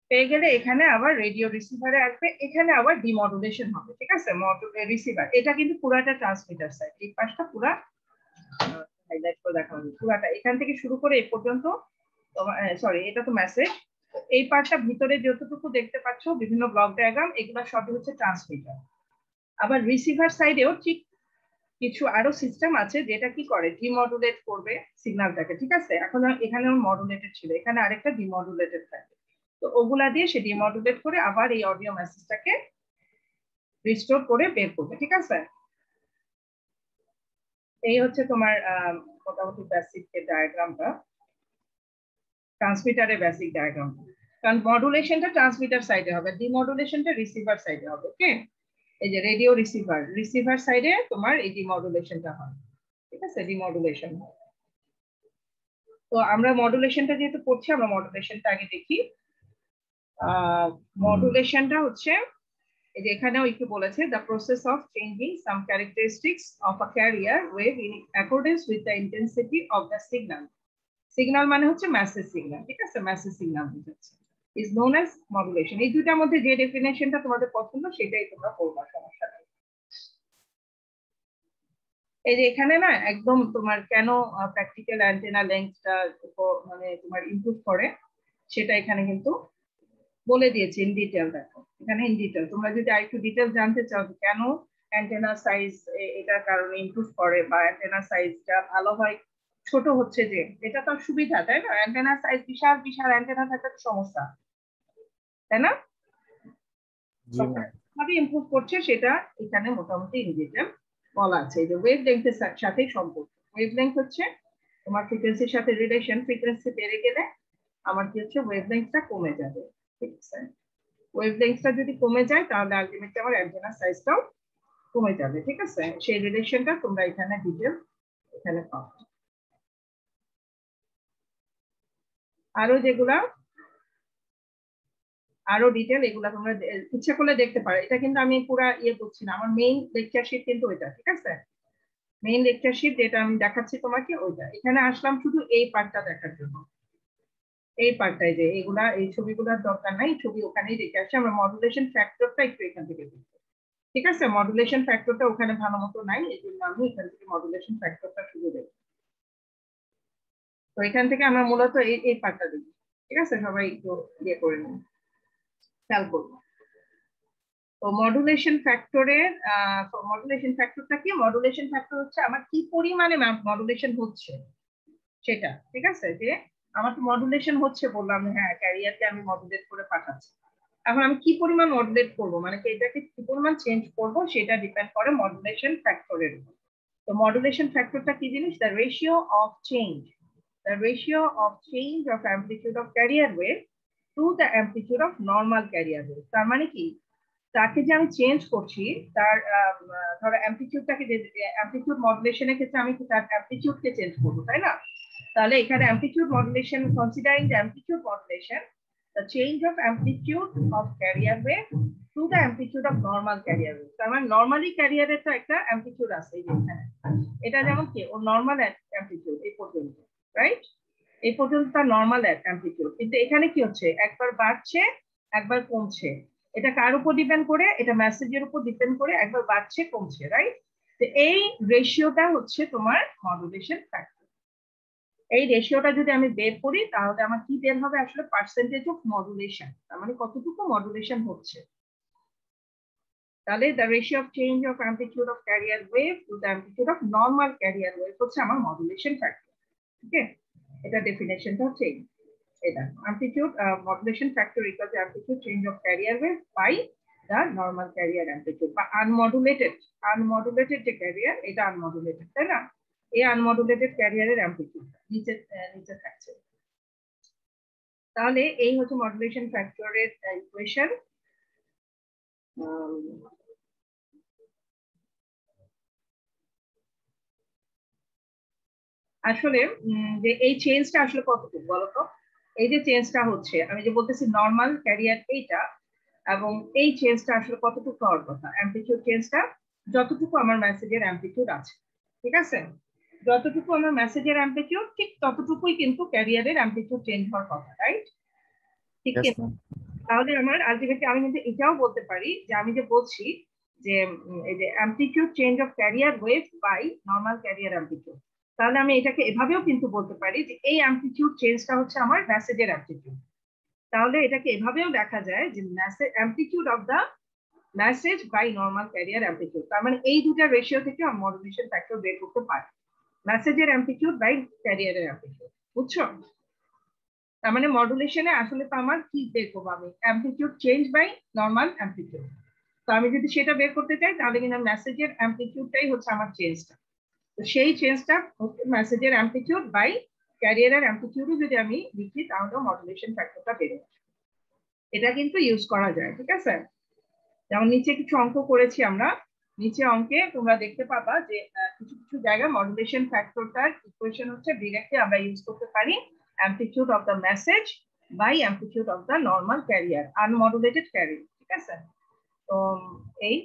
পেয়ে গেলে এখানে আবার রেডিও রিসিভারে আসবে, এখানে আবার ডিমডুলেশন হবে, ঠিক আছে? রিসিভার এটা কিন্তু পুরাটা ট্রান্সমিটার সাইড, এই পাশটা পুরা হাইলাইট করে দেখানো, পুরাটা এখান থেকে শুরু করে এই পর্যন্ত তোমার, সরি এটা তো মেসেজ, এই পার্টটা ভিতরে যতটুকু দেখতে পাচ্ছ বিভিন্ন ব্লক ডায়াগ্রাম, এগুলো সবই হচ্ছে ট্রান্সমিটার। আবার রিসিভার সাইডেও ঠিক কিছু আরো সিস্টেম আছে যেটা কি করে, ডিমডুলেট করবে সিগন্যালটাকে, ঠিক আছে? এখন এখানে মডুলেটেড ছিল, এখানে আরেকটা ডিমডুলেটেড থাকে, তো ওগুলা দিয়ে সে ডিমডুলেট করে আবার এই অডিও মেসেজটাকে রিস্টোর করে বের করবে, ঠিক আছে? এই হচ্ছে তোমার মোটামুটি বেসিক যে ডায়াগ্রামটা, ট্রান্সমিটারের বেসিক ডায়াগ্রাম। কারণ মডুলেশনটা ট্রান্সমিটার সাইডে হবে, ডিমডুলেশনটা রিসিভার সাইডে হবে। ওকে, এই যে রেডিও রিসিভার, রিসিভার সাইডে তোমার এই ডিমডুলেশনটা হয়, ঠিক আছে? ডিমডুলেশন। তো আমরা মডুলেশনটা যেহেতু পড়ছি, আমরা মডুলেশনটা আগে দেখি। মডুলেশনটা হচ্ছে এই যে এখানেও একটু বলেছে, the process of changing some characteristics of a career wave in accordance with the intensity of the signal. Signal মানে হচ্ছে মেসেজ সিগন্যাল, ঠিক আছে? মেসেজ সিগন্যাল বুঝাচ্ছে, ইজ নোন অ্যাজ মডুলেশন। এই দুইটার মধ্যে যে ডেফিনেশনটা তোমাদের পছন্দ সেটাই তোমরা পড়বা, সমস্যা নেই। এই যে এখানে না একদম তোমার কেন প্র্যাকটিক্যাল অ্যান্টেনা লেন্থটা মানে তোমার ইমপ্রুভ করে সেটা এখানে কিন্তু বলে দিয়েছি ইন ডিটেল। দেখো এখানে ইন ডিটেল, তোমরা যদি আরেকটু ডিটেল জানতে চাও কেন অ্যান্টেনা সাইজ এটার কারণে ইমপ্রুভ করে বা অ্যান্টেনা সাইজটা ভালো হয়, ছোট হচ্ছে যে, এটা তো সুবিধা, তাই না? অ্যান্টেনা সাইজ বিশাল বিশাল অ্যান্টেনা থাকলে তো সমস্যা, তাই না? কিভাবে ইমপ্রুভ করছে সেটা এখানে মোটামুটি ইন ডিটেল বলা আছে। এই যে ওয়েভ লেংথের সাথে সম্পর্ক, ওয়েভ লেংথ হচ্ছে তোমার ফ্রিকোয়েন্সির সাথে রিলেশন, ফ্রিকোয়েন্সি বেড়ে গেলে আমার কি হচ্ছে, ওয়েভ লেংথটা কমে যাবে, ঠিক আছে? ওয়েভ লেংথটা যদি কমে যায় তাহলে আলটিমেটলি আমার অ্যান্টেনা সাইজটাও কমে যাবে, ঠিক আছে? সেই রিলেশনটা তোমরা এখানে ডিটেল এখানে পাও। আরো যেগুলা আরো ডিটেল এগুলা তোমরা ইচ্ছা করলে দেখতে পারো, এটা কিন্তু আমি পুরো ইয়ে করছি না, আমার মেইন লেকচার শিট কিন্তু ওইটা, ঠিক আছে? মেইন লেকচার শিট যেটা আমি দেখাচ্ছি তোমাকে ওইটা, এখানে আসলাম শুধু এই পার্টটা দেখার জন্য, এই পার্টটাই যে এগুলা এই ছবিগুলোর দরকার নাই, ছবি ওখানেই দেখে আসছে। আমরা মডুলেশন ফ্যাক্টরটা একটু এখান থেকে দেখবো, ঠিক আছে? মডুলেশন ফ্যাক্টরটা ওখানে ভালো মতো নাই, এই জন্য আমি এখান থেকে মডুলেশন ফ্যাক্টরটা শুরু দেখবো। তো এখান থেকে আমরা মূলত এই পার্টটা দেখি, ঠিক আছে? সবাই একটু ইয়ে করে নিন, খেয়াল করবো। তো মডুলেশন ফ্যাক্টরটা কি? মডুলেশন ফ্যাক্টর হচ্ছে আমার কি পরিমাণে মডুলেশন হচ্ছে সেটা, ঠিক আছে? যে আমার তো মডুলেশন হচ্ছে, বললাম হ্যাঁ ক্যারিয়ারকে আমি মডুলেট করে পাঠাচ্ছি, এখন আমি কি পরিমাণ মডুলেট করবো, মানে এটাকে কি পরিমাণ চেঞ্জ করবো সেটা ডিপেন্ড করে মডুলেশন ফ্যাক্টরের উপর। তো মডুলেশন ফ্যাক্টরটা কি জিনিস? The ratio of change of amplitude of carrier wave to the amplitude of normal carrier wave। তার মানে কি, তাকে যে আমি চেঞ্জ করছি তার ধরো অ্যামপ্লিটিউডটাকে, যে অ্যামপ্লিটিউড মডুলেশনের ক্ষেত্রে আমি তার অ্যামপ্লিটিউডকে চেঞ্জ করবো, তাই না? তাহলে এখানে amplitude modulation, considering the amplitude modulation, the change of amplitude of carrier wave to the amplitude of normal carrier wave। তার মানে নরমালি ক্যারিয়ারের তো একটা অ্যামপ্লিটিউড আছে, এই যে এখানে এটা যেমন কি ওর নরমাল অ্যামপ্লিটিউড এই পর্যন্ত, রাইট? এই পর্যন্ত তার নর্মাল অ্যাম্পলিটিউড, কিন্তু এখানে কি হচ্ছে, একবার বাড়ছে একবার কমছে। এটা কার উপর ডিপেন্ড করে, এটা মেসেজের উপর ডিপেন্ড করে, একবার বাড়ছে কমছে, রাইট? তো এই রেশিওটা হচ্ছে তোমার মডুলেশন ফ্যাক্টর। এই রেশিওটা যদি আমি বের করি তাহলে আমার কি বের হবে, আসলে পার্সেন্টেজ অফ মডুলেশন, তার মানে কতটুকু মডুলেশন হচ্ছে। তাহলে the ratio of change of amplitude of carrier wave to the amplitude of normal carrier wave হচ্ছে আমার মডুলেশন ফ্যাক্টর। ওকে, এটা ডেফিনেশনটা হচ্ছে এটা, amplitude modulation factor equals the amplitude change of carrier wave by the normal carrier amplitude, বা unmodulated যে career, এটা unmodulated, তাই না? এই unmodulated ক্যারিয়ারের অ্যাম্পলিটিউড নিচে নিচে থাকছে। তাহলে এই হচ্ছে মডুলেশন ফ্যাক্টরের ইকুয়েশন। আসলে যে এই চেঞ্জটা আসলে কতটুকু বলতো, এই যে চেঞ্জটা হচ্ছে, আমি যে বলতেছি নর্মাল ক্যারিয়ার এইটা, এবং এই চেঞ্জটা আসলে কতটুকু হওয়ার কথা, অ্যাম্পলিটিউড চেঞ্জটা যতটুকু আমার মেসেজের অ্যাম্পলিটিউড আছে, ঠিক আছে? যতটুকু আমার মেসেজের অ্যাম্পলিটিউড ঠিক ততটুকুই কিন্তু ক্যারিয়ারের অ্যাম্পলিটিউড চেঞ্জ হওয়ার কথা, রাইট? ঠিক Yes, আছে। ma'am. তাহলে আমার আলটিমেটলি আমি কিন্তু এটাও বলতে পারি যে আমি যে বলছি যে এই যে amplitude change of carrier wave by normal carrier amplitude, তাহলে আমি এটাকে এভাবেও কিন্তু বলতে পারি যে এই অ্যাম্পলিটিউড চেঞ্জটা হচ্ছে আমার মেসেজের অ্যাম্পলিটিউড। তাহলে এটাকে এভাবেও দেখা যায় যে message amplitude of the message by normal carrier amplitude, তার মানে এই দুটা রেশিও থেকে আমি মডুলেশন ফ্যাক্টর বের করতে পারি, মেসেজের অ্যাম্পলিটিউড বাই ক্যারিয়ারের অ্যাম্পলিটিউড, বুঝছো? তার মানে মডুলেশনে আসলে তো আমার কি বের করবো, আমি amplitude change by normal amplitude. তো আমি যদি সেটা বের করতে চাই তাহলে কিন্তু মেসেজের অ্যাম্পলিটিউডটাই হচ্ছে আমার চেঞ্জটা। তো সেই চেঞ্জটা মেসেজের অ্যাম্পলিটিউড বাই ক্যারিয়ারের অ্যাম্পলিটিউডও যদি আমি লিখি তাহলে মডুলেশন ফ্যাক্টরটা বের হবে। এটা কিন্তু ইউজ করা যায়, ঠিক আছে? যেমন নিচে কিছু অঙ্ক করেছি আমরা, নিচে অঙ্কে তোমরা দেখতে পাবা যে কিছু কিছু জায়গায় মডুলেশন ফ্যাক্টরটার ইকুয়েশন হচ্ছে ডিরেক্টলি আমরা ইউজ করতে পারি amplitude of the message by amplitude of the normal carrier, unmodulated carrier, ঠিক আছে? তো এই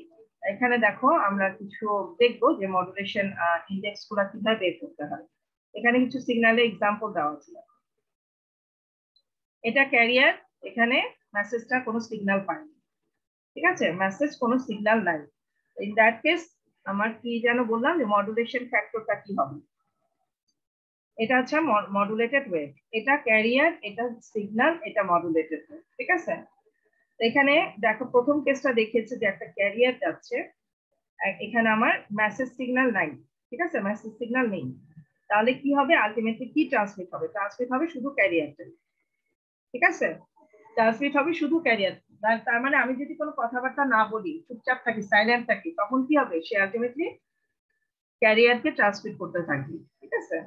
এখানে দেখো আমরা কিছু দেখবো যে মডুলেশন ইন্ডেক্স গুলা কিভাবে বের করতে হয়। এখানে কিছু সিগন্যালের এক্সাম্পল দেওয়া ছিল। এটা ক্যারিয়ার, এখানে মেসেজটা কোনো সিগন্যাল পায়নি, ঠিক আছে? মেসেজ কোনো সিগন্যাল নাই। ইন দ্যাট কেস আমার কি যেন বললাম যে মডুলেশন ফ্যাক্টরটা কি হবে, এটা হচ্ছে মডুলেটেড ওয়েভ, এটা ক্যারিয়ার, এটা সিগন্যাল, এটা মডুলেটেড ওয়েভ, ঠিক আছে? এখানে দেখো প্রথম কেসটা দেখিয়েছে যে একটা ক্যারিয়ার যাচ্ছে, এখানে আমার মেসেজ সিগন্যাল নাই, ঠিক আছে? মেসেজ সিগন্যাল নেই, তাহলে কি হবে, আলটিমেটলি কি ট্রান্সমিট হবে, ট্রান্সমিট হবে শুধু ক্যারিয়ারটা, ঠিক আছে? ট্রান্সমিট হবে শুধু ক্যারিয়ার। তার মানে আমি যদি কোনো কথাবার্তা না বলি, চুপচাপ থাকি, সাইলেন্ট থাকি, তখন কি হবে, সে আলটিমেটলি ক্যারিয়ারকে ট্রান্সমিট করতে থাকবে, ঠিক আছে?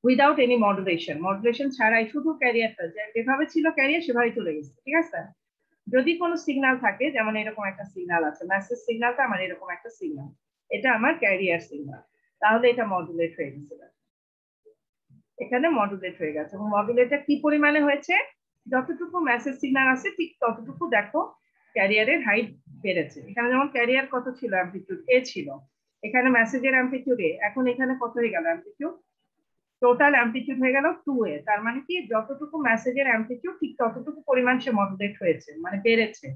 উইদাউট এনি মডুলেশন, মডুলেশন ছাড়াই শুধু ক্যারিয়ারটা যেভাবে ছিল ক্যারিয়ার সেভাবেই চলে গেছে, ঠিক আছে? যদি কোনো সিগন্যাল থাকে, যেমন এরকম একটা সিগন্যাল আছে, মেসেজ সিগন্যালটা আমার এরকম একটা সিগন্যাল, এটা আমার ক্যারিয়ার সিগন্যাল, তাহলে এটা মডুলেট হয়ে গেছে, এখানে মডুলেট হয়ে গেছে। এবং মডুলেটটা কি পরিমাণে হয়েছে, যতটুকু মেসেজ সিগন্যাল আছে ঠিক ততটুকু দেখো ক্যারিয়ারের হাইট বেড়েছে। এখানে যেমন ক্যারিয়ার কত ছিল, অ্যাম্পলিটিউড এ ছিল, এখানে মেসেজের অ্যাম্পলিটিউড এ, এখন এখানে কত হয়ে গেল অ্যাম্পলিটিউড, টোটাল অ্যাম্পলিটিউড হয়ে গেল 2a। তার মানে কি যতটুকু মেসেজের অ্যাম্পলিটিউড ঠিক ততটুকু পরিমাণ সে মডুলেট হয়েছে, মানে বেড়েছে,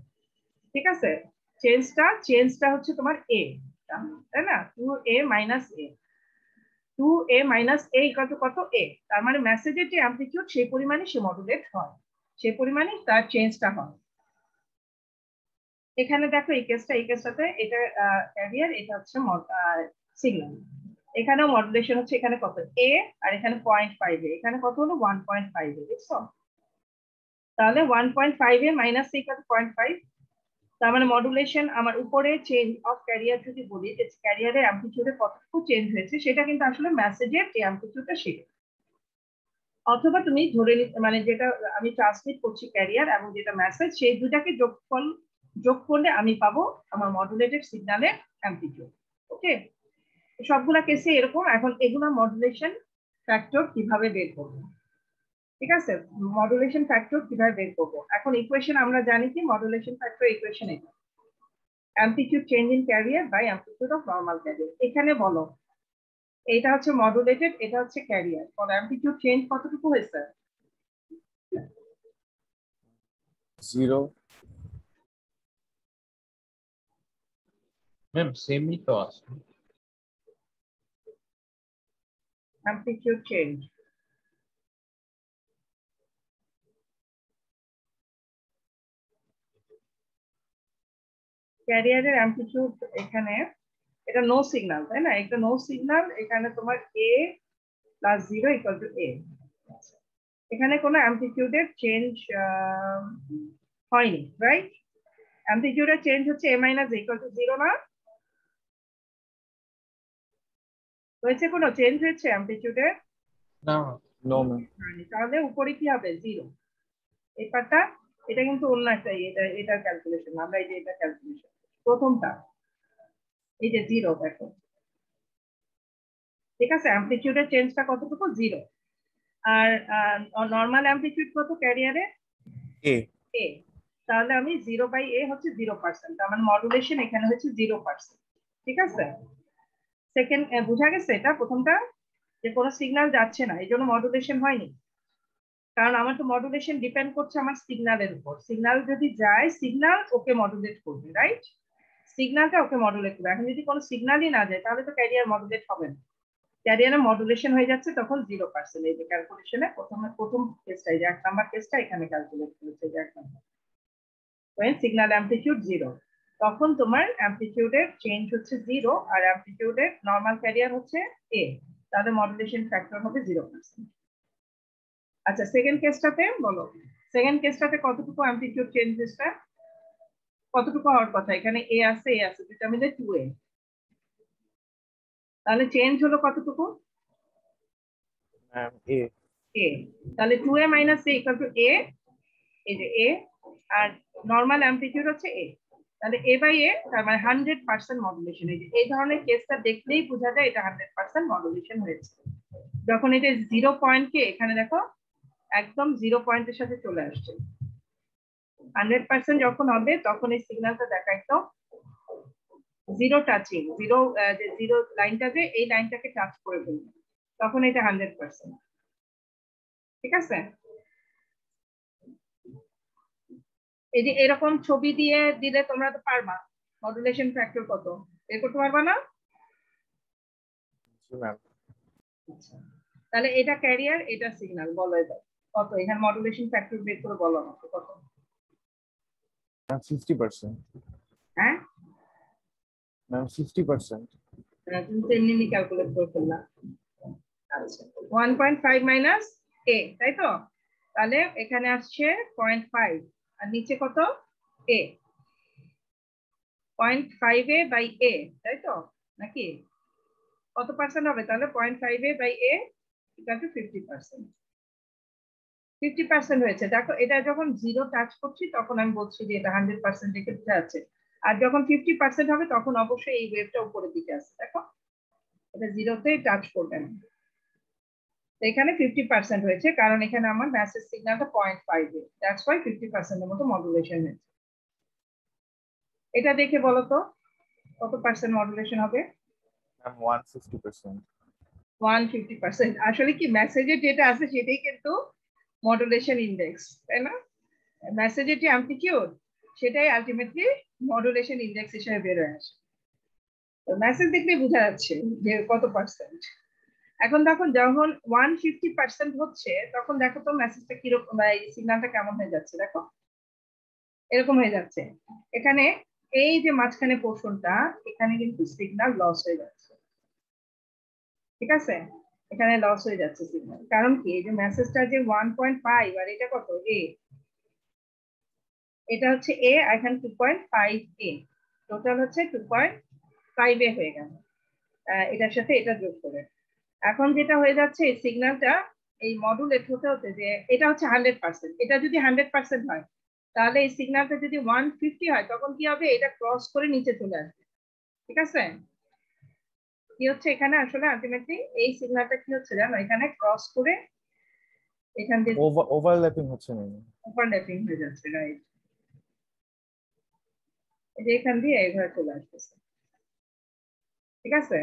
ঠিক আছে? চেঞ্জটা হচ্ছে তোমার a, তাই না? 2a minus a, 2a minus a equal to কত, a। তার মানে মেসেজের যে অ্যাম্পলিটিউড সেই পরিমাণে সে মডুলেট হয়, সেই পরিমাণে তার চেঞ্জটা হয়। এখানে দেখো এই কেসটাতে এটা ক্যারিয়ার, এটা হচ্ছে সিগন্যাল, এখানেও মডুলেশন হচ্ছে, এখানে কত a আর এখানে 0.5 এ, এখানে কত হলো 1.5 এ, দেখছো? তাহলে 1.5 এ মাইনাস a ইকুয়াল টু 0.5, তার মানে মডুলেশন আমার উপরে চেঞ্জ অফ ক্যারিয়ার যদি বলি যে ক্যারিয়ারের অ্যাম্পলিটিউডে কতটুকু চেঞ্জ হয়েছে, সেটা কিন্তু আসলে মেসেজের যে অ্যাম্পলিটিউডটা সেটা। অথবা তুমি ধরে মানে যেটা আমি ট্রান্সমিট করছি ক্যারিয়ার এবং যেটা মেসেজ, সেই দুটাকে যোগ করলে আমি পাবো আমার মডুলেটেড সিগন্যালের অ্যাম্পলিটিউড। ওকে, সবগুলা কেসে এরকম। এখন এগুলা মডুলেশন ফ্যাক্টর কিভাবে বের করবো, ঠিক আছে? মডুলেশন ফ্যাক্টর কিভাবে বের করবো, এখন ইকুয়েশন আমরা জানি কি মডুলেশন ফ্যাক্টর ইকুয়েশন এটা, amplitude change in carrier by amplitude of normal carrier। এখানে বলো এটা হচ্ছে মডুলেটেড, এটা হচ্ছে ক্যারিয়ার। অ্যামপ্লিটিউড চেঞ্জ কতটুকু হয়েছে? 0। ম্যাম সেমই তো আছে। অ্যামপ্লিটিউড চেঞ্জ ক্যারিয়ারের অ্যামপ্লিটিউড এখানে, এটা নো সিগন্যাল তাই না? একটা নো সিগন্যাল, এখানে তোমার a plus 0 equal to a। এখানে কোনো অ্যামপ্লিটিউডের চেঞ্জ হয়নি, রাইট? অ্যামপ্লিটিউডের চেঞ্জ হচ্ছে a মাইনাস ইকুয়াল টু 0 না? হয়েছে, কোনো চেঞ্জ হয়েছে অ্যামপ্লিটিউডের? না নো ম্যাম। তাহলে উপরে কি হবে? 0। এই পার্টটা, এটা কিন্তু অন্য একটা, এটা এটার ক্যালকুলেশন, আমরা এই যে এটা ক্যালকুলেশন প্রথমটা, এই যে 0 দেখো, ঠিক আছে? অ্যামপ্লিটিউডের চেঞ্জটা কতটুকু? 0। আর নর্মাল অ্যামপ্লিটিউড কত ক্যারিয়ারে? a। a। তাহলে আমি 0/a হচ্ছে 0%, তার মানে মডুলেশন এখানে হচ্ছে 0%, ঠিক আছে? সেকেন্ড, বোঝা গেছে এটা প্রথমটা, যে কোনো সিগন্যাল যাচ্ছে না, এই জন্য মডুলেশন হয়নি। কারণ আমার তো মডুলেশন ডিপেন্ড করছে আমার সিগন্যালের উপর। সিগন্যাল যদি যায়, সিগন্যাল ওকে মডুলেট করবে, রাইট? সিগন্যালটা ওকে মডুলেট করবে। এখন যদি কোনো সিগন্যালই না যায়, তাহলে তো ক্যারিয়ার মডুলেট হবে না। ক্যারিয়ারে মডুলেশন হয়ে যাচ্ছে তখন 0%। এই যে ক্যালকুলেশনে প্রথম কেসটা, এই যে 1 নাম্বার কেসটা এখানে ক্যালকুলেট করেছে, যে 1 নাম্বার when signal amplitude 0, তখন তোমার অ্যামপ্লিটিউডের চেঞ্জ হচ্ছে 0 আর অ্যামপ্লিটিউডের নরমাল ক্যারিয়ার হচ্ছে a, তাহলে মডুলেশন ফ্যাক্টর হবে 0%। আচ্ছা, সেকেন্ড কেসটাতে বলো, সেকেন্ড কেসটাতে কতটুকু অ্যামপ্লিটিউড চেঞ্জেসটা কতটুকু হওয়ার কথা? এখানে a আছে, দুটো মিলে 2a, তাহলে চেঞ্জ হলো কতটুকু? Ma'am a। a, তাহলে 2a minus a equal to a, এই যে a, আর নরমাল অ্যামপ্লিটিউড হচ্ছে a, তাহলে a/a, তার মানে 100% মডুলেশন। এই যে এই ধরনের কেসটা দেখলেই বোঝা যায় এটা 100% মডুলেশন হয়েছে। যখন এটা 0 পয়েন্টকে এখানে দেখো একদম 0 পয়েন্টের সাথে চলে আসছে, 100% যখন হবে তখন এই সিগন্যালটা দেখা একদম 0 টাচিং, 0, যে 0 লাইনটা, যে এই লাইনটাকে টাচ করে ফেলবে, তখন এটা 100%, ঠিক আছে? এই যে এরকম ছবি দিয়ে দিলে তোমরা তো পারবা মডুলেশন ফ্যাক্টর কত বের করতে পারবা না? জি ম্যাম। আচ্ছা, তাহলে এটা ক্যারিয়ার, এটা সিগন্যাল, বলো এবার কত এখানে মডুলেশন ফ্যাক্টর বের করে বলো আমাকে কত? 50%। হ্যাঁ, ম্যাম 50%। তুমি তো এমনি ক্যালকুলেট করে ফেললা। আচ্ছা, 1.5 মাইনাস a, তাই তো? তাহলে এখানে আসছে 0.5, আর নিচে কত? a, 0.5a বাই a, তাই তো নাকি? কত পার্সেন্ট হবে তাহলে? 0.5a by a equal to 50%। 50% হয়েছে। দেখো, এটা যখন 0 টাচ করছি তখন আমি বলছি যে এটা 100% রেখে আছে, আর যখন 50% হবে তখন অবশ্যই এই ওয়েভটা উপরের দিকে আসছে। দেখো, এটা 0-তে টাচ করবে না, তো এখানে 50% হয়েছে, কারণ এখানে আমার মেসেজ সিগন্যালটা 0.5 এ, দ্যাটস ওয়াই 50% এর মতো মডুলেশন হয়েছে। এটা দেখে বলো তো কত পার্সেন্ট মডুলেশন হবে? ম্যাম 150%। 150%। আসলে কি মেসেজে যেটা আছে সেটাই কিন্তু মডুলেশন ইন্ডেক্স, তাই না? মেসেজের যে অ্যামপ্লিটিউড সেটাই আলটিমেটলি মডুলেশন ইন্ডেক্স হিসেবে বের হয়ে আসে। তো মেসেজ দেখলে বোঝা যাচ্ছে যে কত পার্সেন্ট। এখন দেখো, যখন 150% হচ্ছে তখন দেখো তো মেসেজটা কিরকম, এই সিগন্যালটা কেমন হয়ে যাচ্ছে, দেখো এরকম হয়ে যাচ্ছে। এখানে এই যে মাঝখানে পোর্শনটা, এখানে কিন্তু সিগন্যাল লস হয়ে যাচ্ছে, ঠিক আছে? এখানে লস হয়ে যাচ্ছে সিগন্যাল, কারণ কি? এই যে মেসেজটা যে 1.5 আর এটা কত a, এটা হচ্ছে a, আর এখানে 2.5a, টোটাল হচ্ছে 2.5a হয়ে গেল এটার সাথে এটা যোগ করে। এখন যেটা হয়ে যাচ্ছে, এই সিগন্যালটা এই মডুলেট হতে হতে, যে এটা হচ্ছে 100%, এটা যদি 100% হয় তাহলে এই সিগন্যালটা যদি 150 হয় তখন কি হবে? এটা ক্রস করে নিচে চলে আসবে, ঠিক আছে? কি হচ্ছে এখানে আসলে আলটিমেটলি এই সিগন্যালটা কি হচ্ছে জানো, এখানে ক্রস করে এখান দিয়ে ওভারল্যাপিং হচ্ছে ম্যাম। ওভারল্যাপিং হয়ে যাচ্ছে, রাইট? এই যে এখান দিয়ে এইভাবে চলে আসতেছে, ঠিক আছে?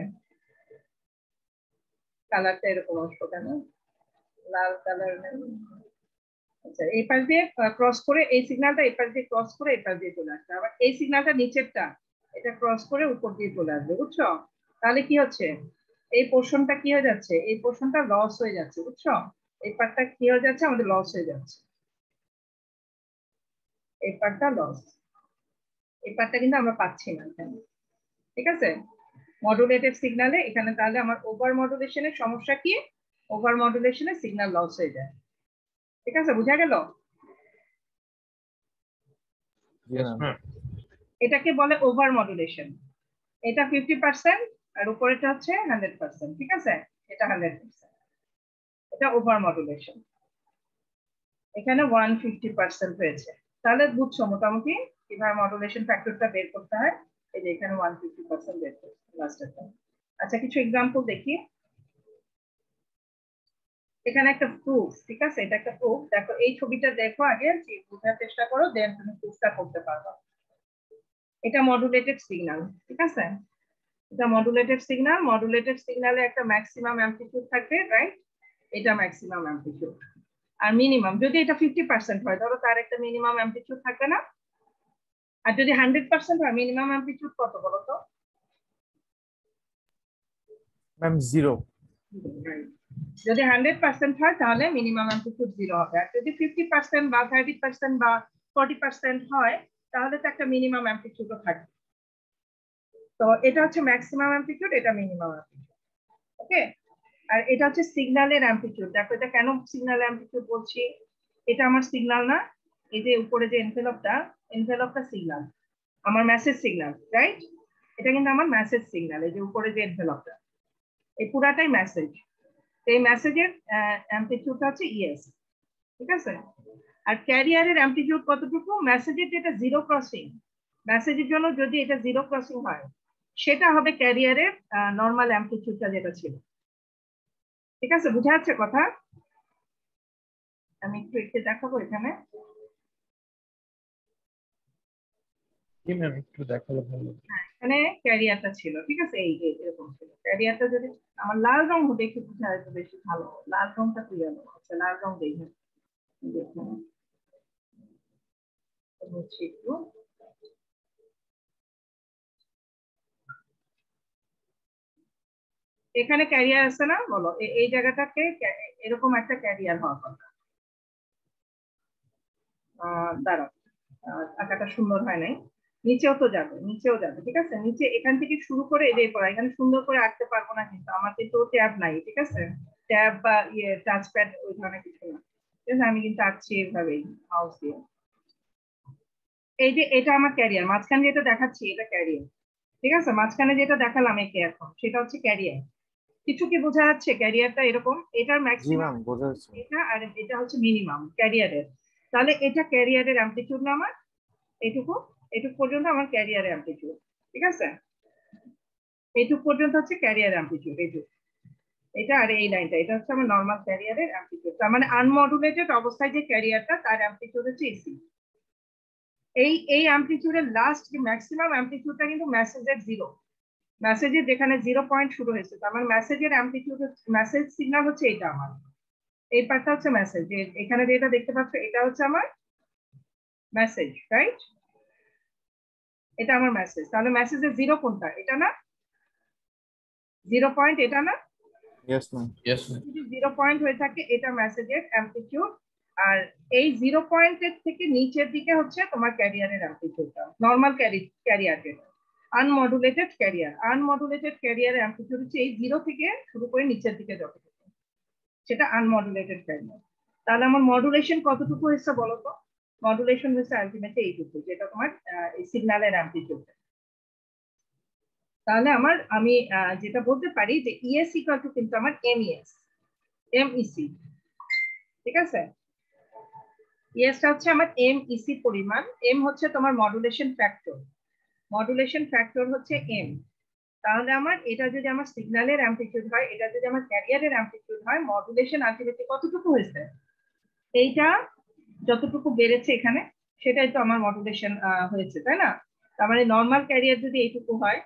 কালারটা এরকম আসলো কেন? লাল কালার। আচ্ছা, এই পাশ দিয়ে ক্রস করে এই সিগন্যালটা এই পাশ দিয়ে ক্রস করে এই পাশ দিয়ে চলে আসবে, আবার এই সিগন্যালটা নিচেরটা এটা ক্রস করে উপর দিয়ে চলে আসবে, বুঝছো? তাহলে কি হচ্ছে, এই পোর্শনটা কি হয়ে যাচ্ছে, এই পোর্শনটা লস হয়ে যাচ্ছে, বুঝছো? এই পার্টটা কি হয়ে যাচ্ছে, আমাদের লস হয়ে যাচ্ছে, এই পার্টটা লস, এই পার্টটা কিন্তু আমরা পাচ্ছি না এখানে। ঠিক আছে, মডুলেটেড সিগন্যালে এখানে তাহলে আমার ওভার মডুলেশনের সমস্যা কি, ওভার মডুলেশনে সিগন্যাল লস হয়ে যায়। ঠিক আছে, বুঝা গেল? Yes, ma'am. এটাকে বলে ওভার মডুলেশন। এটা 50% আর উপরেটা হচ্ছে 100%। ঠিক আছে, এটা 100%, এটা ওভার মডুলেশন। এখানে 150% হয়েছে। তাহলে বুঝছো মোটামুটি কিভাবে মডুলেশন ফ্যাক্টরটা বের করতে হয়। এই যে এখানে 150% বের করছে লাস্টেরটা। আচ্ছা, কিছু এক্সাম্পল দেখি। এখানে একটা প্রুফ, ঠিক আছে, এটা একটা প্রুফ। দেখো এই ছবিটা দেখো আগে, বোঝার চেষ্টা করো, দেন তুমি প্রুফটা করতে পারবে। এটা মডুলেটেড সিগন্যাল, ঠিক আছে, এটা মডুলেটেড সিগন্যাল। মডুলেটেড সিগন্যালে একটা ম্যাক্সিমাম অ্যামপ্লিটিউড থাকবে, রাইট? এটা ম্যাক্সিমাম অ্যামপ্লিটিউড। আর মিনিমাম যদি এটা 50% হয়, ধরো তার একটা মিনিমাম অ্যামপ্লিটিউড থাকবে না? আর যদি 100% হয়, মিনিমাম অ্যামপ্লিটিউড কত বলো তো? ম্যাম 0। যদি 100% হয় তাহলে মিনিমাম অ্যামপ্লিটিউড 0 হবে। আর যদি 50% বা 30% বা 40% হয় তাহলে তো একটা মিনিমাম অ্যামপ্লিটিউডও থাকবে। তো এটা হচ্ছে ম্যাক্সিমাম অ্যামপ্লিটিউড, এটা মিনিমাম অ্যামপ্লিটিউড। ওকে, আর এটা হচ্ছে সিগন্যালের অ্যামপ্লিটিউড। দেখো এটা কেন সিগন্যাল অ্যামপ্লিটিউড বলছি, এটা আমার সিগন্যাল না, এই যে উপরে যে এনভেলপটা, এনভেলপটা সিগন্যাল, আমার মেসেজ সিগন্যাল, রাইট? এটা কিন্তু আমার মেসেজ সিগন্যাল, এই যে উপরে যে এনভেলপটা, এই পুরাটাই মেসেজ। এই মেসেজের অ্যামপ্লিটিউডটা হচ্ছে ইএস, ঠিক আছে? আর ক্যারিয়ারের অ্যামপ্লিটিউড কতটুকু, মেসেজের যেটা জিরো ক্রসিং, মেসেজের জন্য যদি এটা জিরো ক্রসিং হয় সেটা হবে ক্যারিয়ারের নর্মাল অ্যামপ্লিটিউডটা যেটা ছিল। ঠিক আছে, বুঝা যাচ্ছে কথা? আমি একটু দেখাবো এখানে। কি ম্যাম একটু দেখালে ভালো হতো। এখানে ক্যারিয়ারটা ছিল, ঠিক আছে, এই যে এরকম ছিল ক্যারিয়ারটা। যদি আমার লাল রং হতে একটু বোঝা যেত বেশি ভালো, লাল রংটা ক্লিয়ার হবে। আচ্ছা, লাল রং দেখে দেখুন বুঝছি একটু। এখানে ক্যারিয়ার আছে না, বলো এই জায়গাটাকে এরকম একটা ক্যারিয়ার হওয়ার কথা। দাঁড়াও, আঁকাটা সুন্দর হয় নাই, নিচেও তো যাবে, নিচেও যাবে, ঠিক আছে, নিচে এখান থেকে শুরু করে এদের পর এখানে সুন্দর করে আঁকতে পারবো না, কিন্তু আমার কিন্তু ট্যাব নাই, ঠিক আছে, ট্যাব বা ইয়ে টাচপ্যাড ওই ধরনের কিছু না। ঠিক আছে, আমি কিন্তু আঁকছি এইভাবেই মাউস দিয়ে। এই যে এটা আমার ক্যারিয়ার, মাঝখানে যেটা দেখাচ্ছি এটা ক্যারিয়ার, ঠিক আছে, মাঝখানে যেটা দেখালাম একে এখন সেটা হচ্ছে ক্যারিয়ার। কিছু কি বোঝা যাচ্ছে? ক্যারিয়ারটা এরকম, এটার জি ম্যাক্সিমাম ম্যাম, বোঝা যাচ্ছে। এটা, আর এটা হচ্ছে মিনিমাম ক্যারিয়ারের। তাহলে এটা ক্যারিয়ারের অ্যামপ্লিটিউড না আমার, এইটুকু, এইটুকু পর্যন্ত আমার ক্যারিয়ারের অ্যামপ্লিটিউড, ঠিক আছে, এইটুকু পর্যন্ত হচ্ছে ক্যারিয়ার অ্যামপ্লিটিউড, এইটুকু, এটা আর এই লাইনটা, এটা হচ্ছে আমার নর্মাল ক্যারিয়ারের অ্যামপ্লিটিউড। তার মানে আনমডুলেটেড অবস্থায় যে ক্যারিয়ারটা তার অ্যামপ্লিটিউড হচ্ছে এসি। এই অ্যামপ্লিটিউডের লাস্ট যে ম্যাক্সিমাম অ্যামপ্লিটিউডটা কিন্তু মেসেজের জিরো, মেসেজের যেখানে 0 পয়েন্ট শুরু হয়েছে, তার মানে মেসেজের অ্যামপ্লিটিউড, মেসেজ সিগন্যাল হচ্ছে এটা আমার, এই পার্টটা হচ্ছে মেসেজ। এখানে যেটা দেখতে পাচ্ছ এটা হচ্ছে আমার মেসেজ, রাইট? এটা আমার মেসেজ। তাহলে মেসেজের জিরো কোনটা, এটা না, 0 পয়েন্ট এটা না? Yes ma'am. Yes, ma'am. যদি 0 পয়েন্ট হয়ে থাকে এটা মেসেজের অ্যামপ্লিটিউড। আর এই 0 পয়েন্টের থেকে নিচের দিকে হচ্ছে তোমার ক্যারিয়ারের অ্যামপ্লিটিউডটা, নর্মাল ক্যারিয়ার যেটা। আনমডুলেটেড ক্যারিয়ার, আনমডুলেটেড ক্যারিয়ারের অ্যামপ্লিটিউড হচ্ছে এই 0 থেকে শুরু করে নিচের দিকে যতটুকু, সেটা আনমডুলেটেড ক্যারিয়ার। তাহলে আমার মডুলেশন কতটুকু হয়েছে বলো তো? মডুলেশন হচ্ছে আলটিমেটলি এইটুকু, যেটা তোমার এই সিগন্যালের অ্যামপ্লিটিউড। তাহলে আমি যেটা বলতে পারি যে ইএস ইকুয়াল টু কিন্তু আমার এমইএস, এমইসি, ঠিক আছে, ইএসটা হচ্ছে আমার এমইসি পরিমাণ, এম হচ্ছে তোমার মডুলেশন ফ্যাক্টর, মডুলেশন ফ্যাক্টর হচ্ছে এম। তাহলে আমার এটা যদি আমার সিগন্যালের অ্যামপ্লিটিউড হয়, এটা যদি আমার ক্যারিয়ারের অ্যামপ্লিটিউড হয়, মডুলেশন আলটিমেটলি কতটুকু হয়েছে, এইটা যতটুকু বেড়েছে এখানে সেটাই তো আমার মডুলেশন হয়েছে, তাই না? তার মানে নর্মাল ক্যারিয়ার যদি এইটুকু হয়,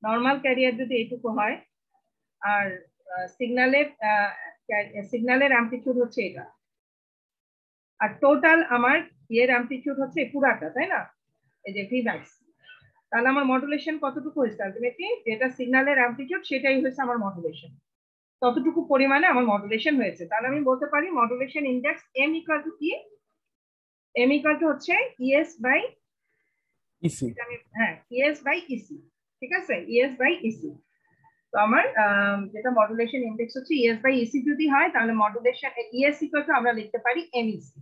নর্মাল ক্যারিয়ার যদি এইটুকু হয়, আর সিগন্যালের অ্যামপ্লিটিউড হচ্ছে এটা, আর টোটাল আমার এর অ্যামপ্লিটিউড হচ্ছে পুরাটা, তাই না? এই যে ভি ম্যাক্স, তাহলে আমার মডুলেশন কতটুকু হয়েছে আলটিমেটলি, যেটা সিগন্যালের অ্যামপ্লিটিউড সেটাই হয়েছে আমার মডুলেশন, ততটুকু পরিমাণে আমার মডুলেশন হয়েছে। তাহলে আমি বলতে পারি modulation index M equal to কি, এম ইকুয়াল টু হচ্ছে ইএস বাই ইসি। হ্যাঁ ইএস বাই ইসি, ঠিক আছে, ইএস বাই ইসি। তো আমার যেটা মডুলেশন ইন্ডেক্স হচ্ছে ইএস বাই ইসি যদি হয়, তাহলে মডুলেশন ইএস ইকুয়াল টু আমরা লিখতে পারি এমইসি,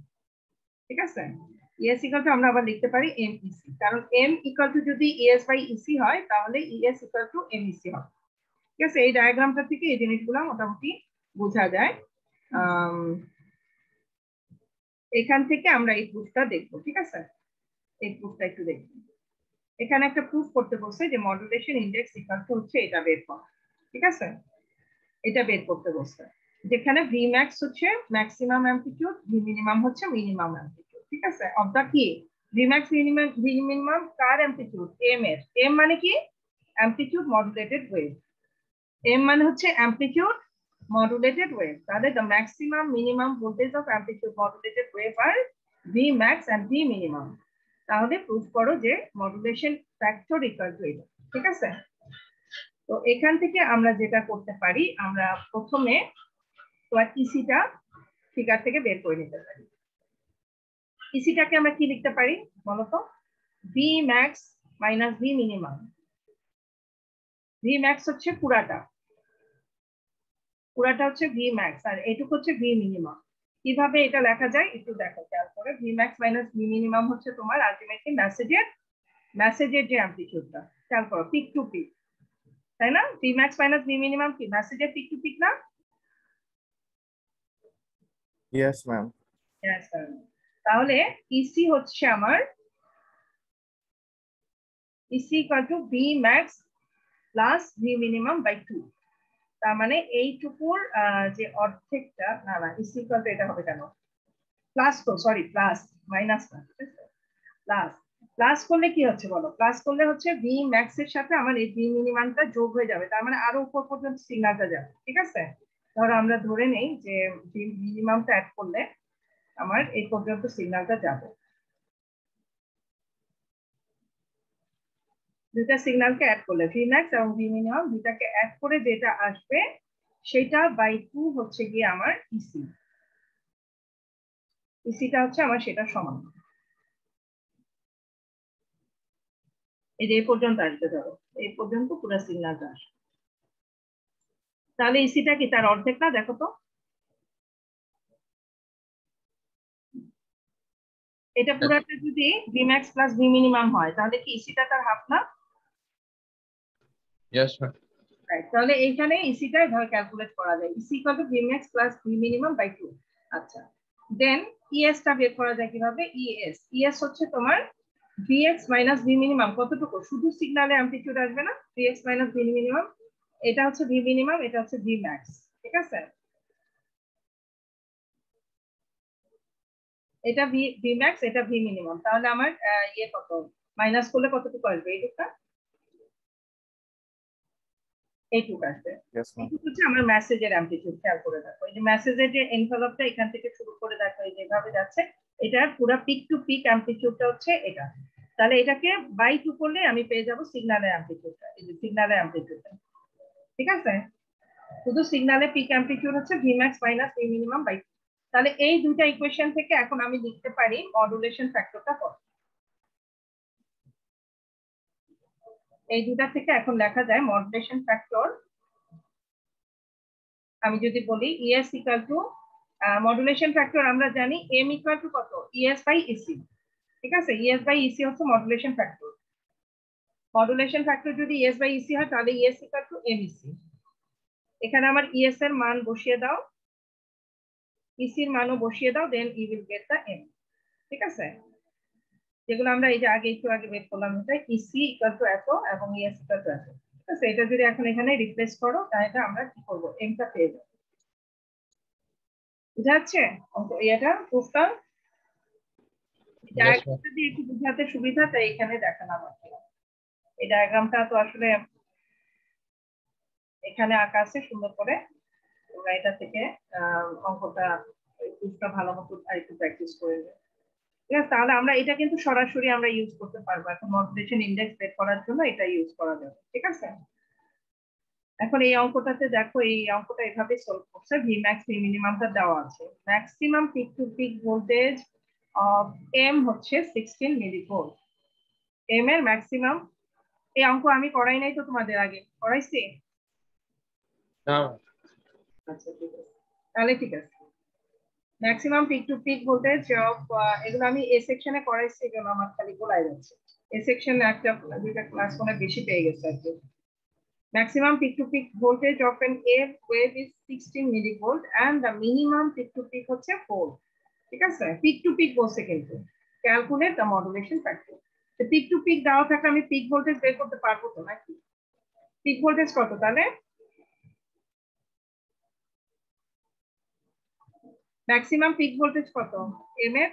ঠিক আছে, ইএস ইকুয়াল টু আমরা আবার লিখতে পারি এমইসি, কারণ এম ইকুয়াল টু যদি ইএস বাই ইসি হয় তাহলে ইএস ইকুয়াল টু এমইসি হবে, ঠিক আছে। এই ডায়াগ্রামটা থেকে এই জিনিসগুলো মোটামুটি বোঝা যায়। এখান থেকে আমরা এই প্রুফটা দেখবো, ঠিক আছে, এই প্রুফটা একটু দেখবো। এখানে একটা প্রুফ করতে বলছে যে মডুলেশন ইন্ডেক্স ইকুয়াল টু হচ্ছে এটা বের করা, ঠিক আছে, এটা বের করতে বলছে, যেখানে ভি ম্যাক্স হচ্ছে ম্যাক্সিমাম অ্যামপ্লিটিউড, ভি মিনিমাম হচ্ছে মিনিমাম অ্যামপ্লিটিউড, ঠিক আছে, অফ দা কি V max minimum, V minimum কার অ্যামপ্লিটিউড, এম এর, এম মানে কি অ্যামপ্লিটিউড মডুলেটেড ওয়েভ, এম মানে হচ্ছে অ্যামপ্লিটিউড modulated wave, তাহলে the maximum minimum voltage of amplitude modulated wave are V max and V minimum, তাহলে proof করো যে মডুলেশন ফ্যাক্টর ইকুয়াল টু এটা, ঠিক আছে। তো এখান থেকে আমরা যেটা করতে পারি, আমরা প্রথমে তোমার ইসিটা ফিগার থেকে বের করে নিতে পারি। ইসিটাকে আমরা কি লিখতে পারি বলতো, V max minus V minimum, V max হচ্ছে পুরাটা হচ্ছে ভি ম্যাক্স, আর এটুকু হচ্ছে ভি মিনিমাম। কিভাবে এটা লেখা যায় একটু দেখো খেয়াল করে, V max minus V minimum হচ্ছে তোমার আলটিমেটলি মেসেজের যে অ্যামপ্লিটিউডটা, খেয়াল করো পিক টু পিক, তাই না? V max minus V minimum কি মেসেজের পিক টু পিক না? Yes ma'am. তাহলে ইসি হচ্ছে আমার E C equal to V max plus V minimum by 2, তার মানে এইটুকুর যে অর্ধেকটা, না ইসি ইকুয়াল টু এটা হবে কেন, প্লাস তো সরি প্লাস মাইনাস না, ঠিক আছে, প্লাস প্লাস করলে কি হচ্ছে বলো, প্লাস করলে হচ্ছে ভি ম্যাক্স এর সাথে আমার এই ভি মিনিমামটা যোগ হয়ে যাবে, তার মানে আরো উপর পর্যন্ত সিগন্যালটা যাবে, ঠিক আছে। ধরো আমরা ধরে নেই যে ভি মিনিমামটা অ্যাড করলে আমার এই পর্যন্ত সিগন্যালটা যাবে, দুইটা সিগন্যালকে অ্যাড করলে ভি ম্যাক্স এবং ভি মিনিমাম দুইটাকে অ্যাড করে যেটা আসবে সেটা বাই 2 হচ্ছে গিয়ে আমার ইসি, ইসিটা হচ্ছে আমার সেটা সমান, এই যে এই পর্যন্ত আসবে, ধরো এই পর্যন্ত পুরো সিগন্যালটা আসবে, তাহলে ইসিটা কি তার অর্ধেক না, দেখো তো, এটা পুরাটা যদি V max plus V minimum হয় তাহলে কি ইসিটা তার হাফ না? Yes ma'am. তাহলে এইখানে ইসিটা এভাবে ক্যালকুলেট করা যায়, E C equal to V max plus V minimum by 2। আচ্ছা, দেন ইএস টা বের করা যায় কিভাবে, ইএস হচ্ছে তোমার ভিএক্স মাইনাস ভি মিনিমাম, কতটুকু, শুধু সিগন্যালে অ্যামপ্লিটিউড আসবে না, ভিএক্স মাইনাস ভি মিনিমাম, এটা হচ্ছে ভি মিনিমাম, এটা হচ্ছে ভি ম্যাক্স, ঠিক আছে, এটা ভি ম্যাক্স, এটা ভি মিনিমাম, তাহলে আমার ইয়ে কত মাইনাস করলে কতটুকু আসবে, এইটুকু আসবে, ইয়েস ম্যাম। এইটুকু হচ্ছে আমার মেসেজের অ্যামপ্লিটিউড, খেয়াল করে দেখো এই যে মেসেজের যে এনভেলপটা এখান থেকে শুরু করে দেখো এই যেভাবে যাচ্ছে, এটার পুরো পিক টু পিক অ্যামপ্লিটিউডটা হচ্ছে এটা, তাহলে এটাকে বাই 2 করলে আমি পেয়ে যাব সিগন্যালের অ্যামপ্লিটিউডটা, এই যে সিগন্যালের অ্যামপ্লিটিউডটা, ঠিক আছে, শুধু সিগন্যালের পিক অ্যামপ্লিটিউড হচ্ছে V max minus V minimum by 2। তাহলে এই দুইটা ইকুয়েশন থেকে এখন আমি লিখতে পারি মডুলেশন ফ্যাক্টরটা কত, এই দুটা থেকে এখন লেখা যায় মডুলেশন ফ্যাক্টর, আমি যদি বলি E S equal to modulation factor আমরা জানি এম ইকুয়াল টু কত, ইএস বাই ইসি, ঠিক আছে, ইএস বাই ইসি হচ্ছে মডুলেশন ফ্যাক্টর, মডুলেশন ফ্যাক্টর যদি ইএস বাই ইসি হয় তাহলে ইএস ইকুয়াল টু এমইসি, এখানে আমার ইএস এর মান বসিয়ে দাও, ইসি এর মানও বসিয়ে দাও, then you will get the M, ঠিক আছে, যেগুলো আমরা এই যে আগে একটু আগে বের করলাম, এটা ইসি ইকুয়াল টু এত এবং ইএস ইকুয়াল টু এত, ঠিক আছে, এটা যদি এখন এখানে রিপ্লেস করো তাহলে আমরা কি করব, এমটা পেয়ে যাবো, বুঝা যাচ্ছে এটা প্রুফটা, ডায়াগ্রামটা দিয়ে একটু বুঝাতে সুবিধা তাই এখানে দেখালাম আর কি, এই ডায়াগ্রামটা তো আসলে এখানে আঁকা আছে সুন্দর করে, তোমরা এটা থেকে অঙ্কটা প্রুফটা ভালো মতো আরেকটু প্র্যাকটিস করে নেবে। ঠিক আছে, তাহলে আমরা এটা কিন্তু সরাসরি আমরা ইউজ করতে পারবো, এখন মডুলেশন ইন্ডেক্স বের করার জন্য এটা ইউজ করা যাবে। ঠিক আছে, এখন এই অঙ্কটাতে দেখো, এই অঙ্কটা এভাবে সলভ করছে। ভি ম্যাক্স ভি মিনিমামটা দেওয়া আছে। Maximum peak to peak voltage of M হচ্ছে 16 মিলিভোল্ট। এম এর ম্যাক্সিমাম, এই অঙ্ক আমি করাই নাই তো তোমাদের আগে, করাইছি? না আচ্ছা ঠিক আছে, তাহলে ঠিক আছে। Maximum peak to peak voltage of, এগুলো আমি এ সেকশনে করাইছি, এগুলো আমার খালি গোলাই যাচ্ছে। এ সেকশনে একটা দুইটা ক্লাস মনে বেশি পেয়ে গেছে আর কি। Maximum peak to peak voltage of an wave is 16 millivolt and the minimum peak to peak হচ্ছে 4। ঠিক আছে, peak to peak বলছে কিন্তু, ক্যালকুলেট দ্য মডুলেশন ফ্যাক্টর। তো পিক টু পিক দেওয়া থাকলে আমি পিক ভোল্টেজ বের করতে পারবো তো নাকি? পিক ভোল্টেজ কত তাহলে? ম্যাক্সিমাম পিক ভোল্টেজ কত এম এর?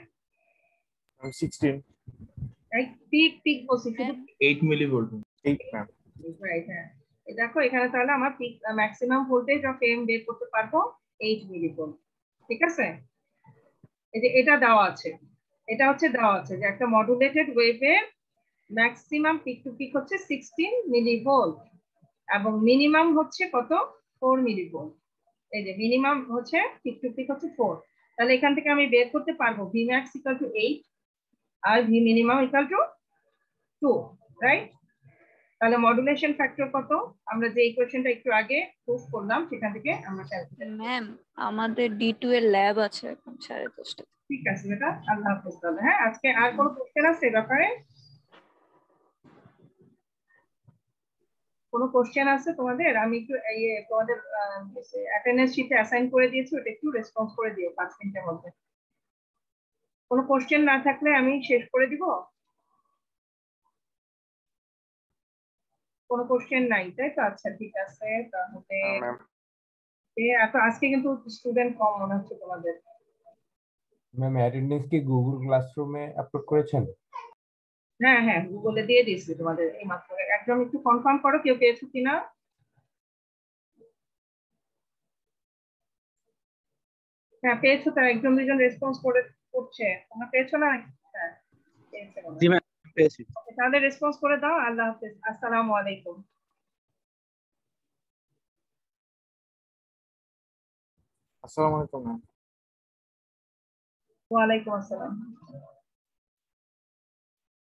16 পিক পিক বলছি শুধু 8 মিলিভোল্ট। 8 ম্যাম। রাইট, হ্যাঁ। দেখো এখানে তাহলে আমার peak maximum voltage of M বের করতে পারবো 8 মিলিভোল্ট। ঠিক আছে, এই যে এটা দেওয়া আছে, এটা হচ্ছে দেওয়া আছে যে একটা মডুলেটেড ওয়েভের ম্যাক্সিমাম পিক টু পিক হচ্ছে 16 মিলিভোল্ট এবং মিনিমাম হচ্ছে কত? 4 মিলিভোল্ট। এই যে মিনিমাম হচ্ছে পিক টু পিক হচ্ছে 4, তাহলে এখান থেকে আমি বের করতে পারবো ভি ম্যাক্স ইকুয়াল টু 8 আর V minimum equal to 2, right? তাহলে মডুলেশন ফ্যাক্টর কত? আমরা যে ইকুয়েশনটা একটু আগে প্রুফ করলাম সেখান থেকে আমরা ক্যালকুলেট। ম্যাম আমাদের D2 এর ল্যাব আছে এখন 10:30। ঠিক আছে বেটা, আল্লাহ হাফেজ তাহলে। হ্যাঁ, আজকে আর কোনো কোশ্চেন আছে এই ব্যাপারে? কোনো কোশ্চেন আছে তোমাদের? আমি একটু এই তোমাদের অ্যাটেন্ডেন্স শিটে অ্যাসাইন করে দিয়েছি, ওটা একটু রেসপন্স করে দিও 5 মিনিটের মধ্যে। কোনো কোশ্চেন না থাকলে আমি শেষ করে দিব। কোনো কোশ্চেন নাই তাই তো? আচ্ছা ঠিক আছে, তাহলে ম্যাম এত আজকে কিন্তু স্টুডেন্ট কম মনে হচ্ছে তোমাদের। ম্যাম অ্যাটেন্ডেন্স কি গুগল ক্লাসরুমে আপলোড করেছেন? হ্যাঁ হ্যাঁ, গুগলে দিয়ে দিয়েছি তোমাদের এই মাত্র। একদম একটু কনফার্ম করো কেউ পেয়েছো কিনা। হ্যাঁ পেয়েছো, তার একজন দুজন রেসপন্স করছে, তোমরা পেয়েছো না? হ্যাঁ পেয়েছে মনে জি হয়। ম্যাম, পেয়েছি। Okay, তাহলে রেসপন্স করে দাও। আল্লাহ হাফেজ, আসসালামু আলাইকুম। আসসালামু আলাইকুম ম্যাম। ওয়ালাইকুম আসসালাম।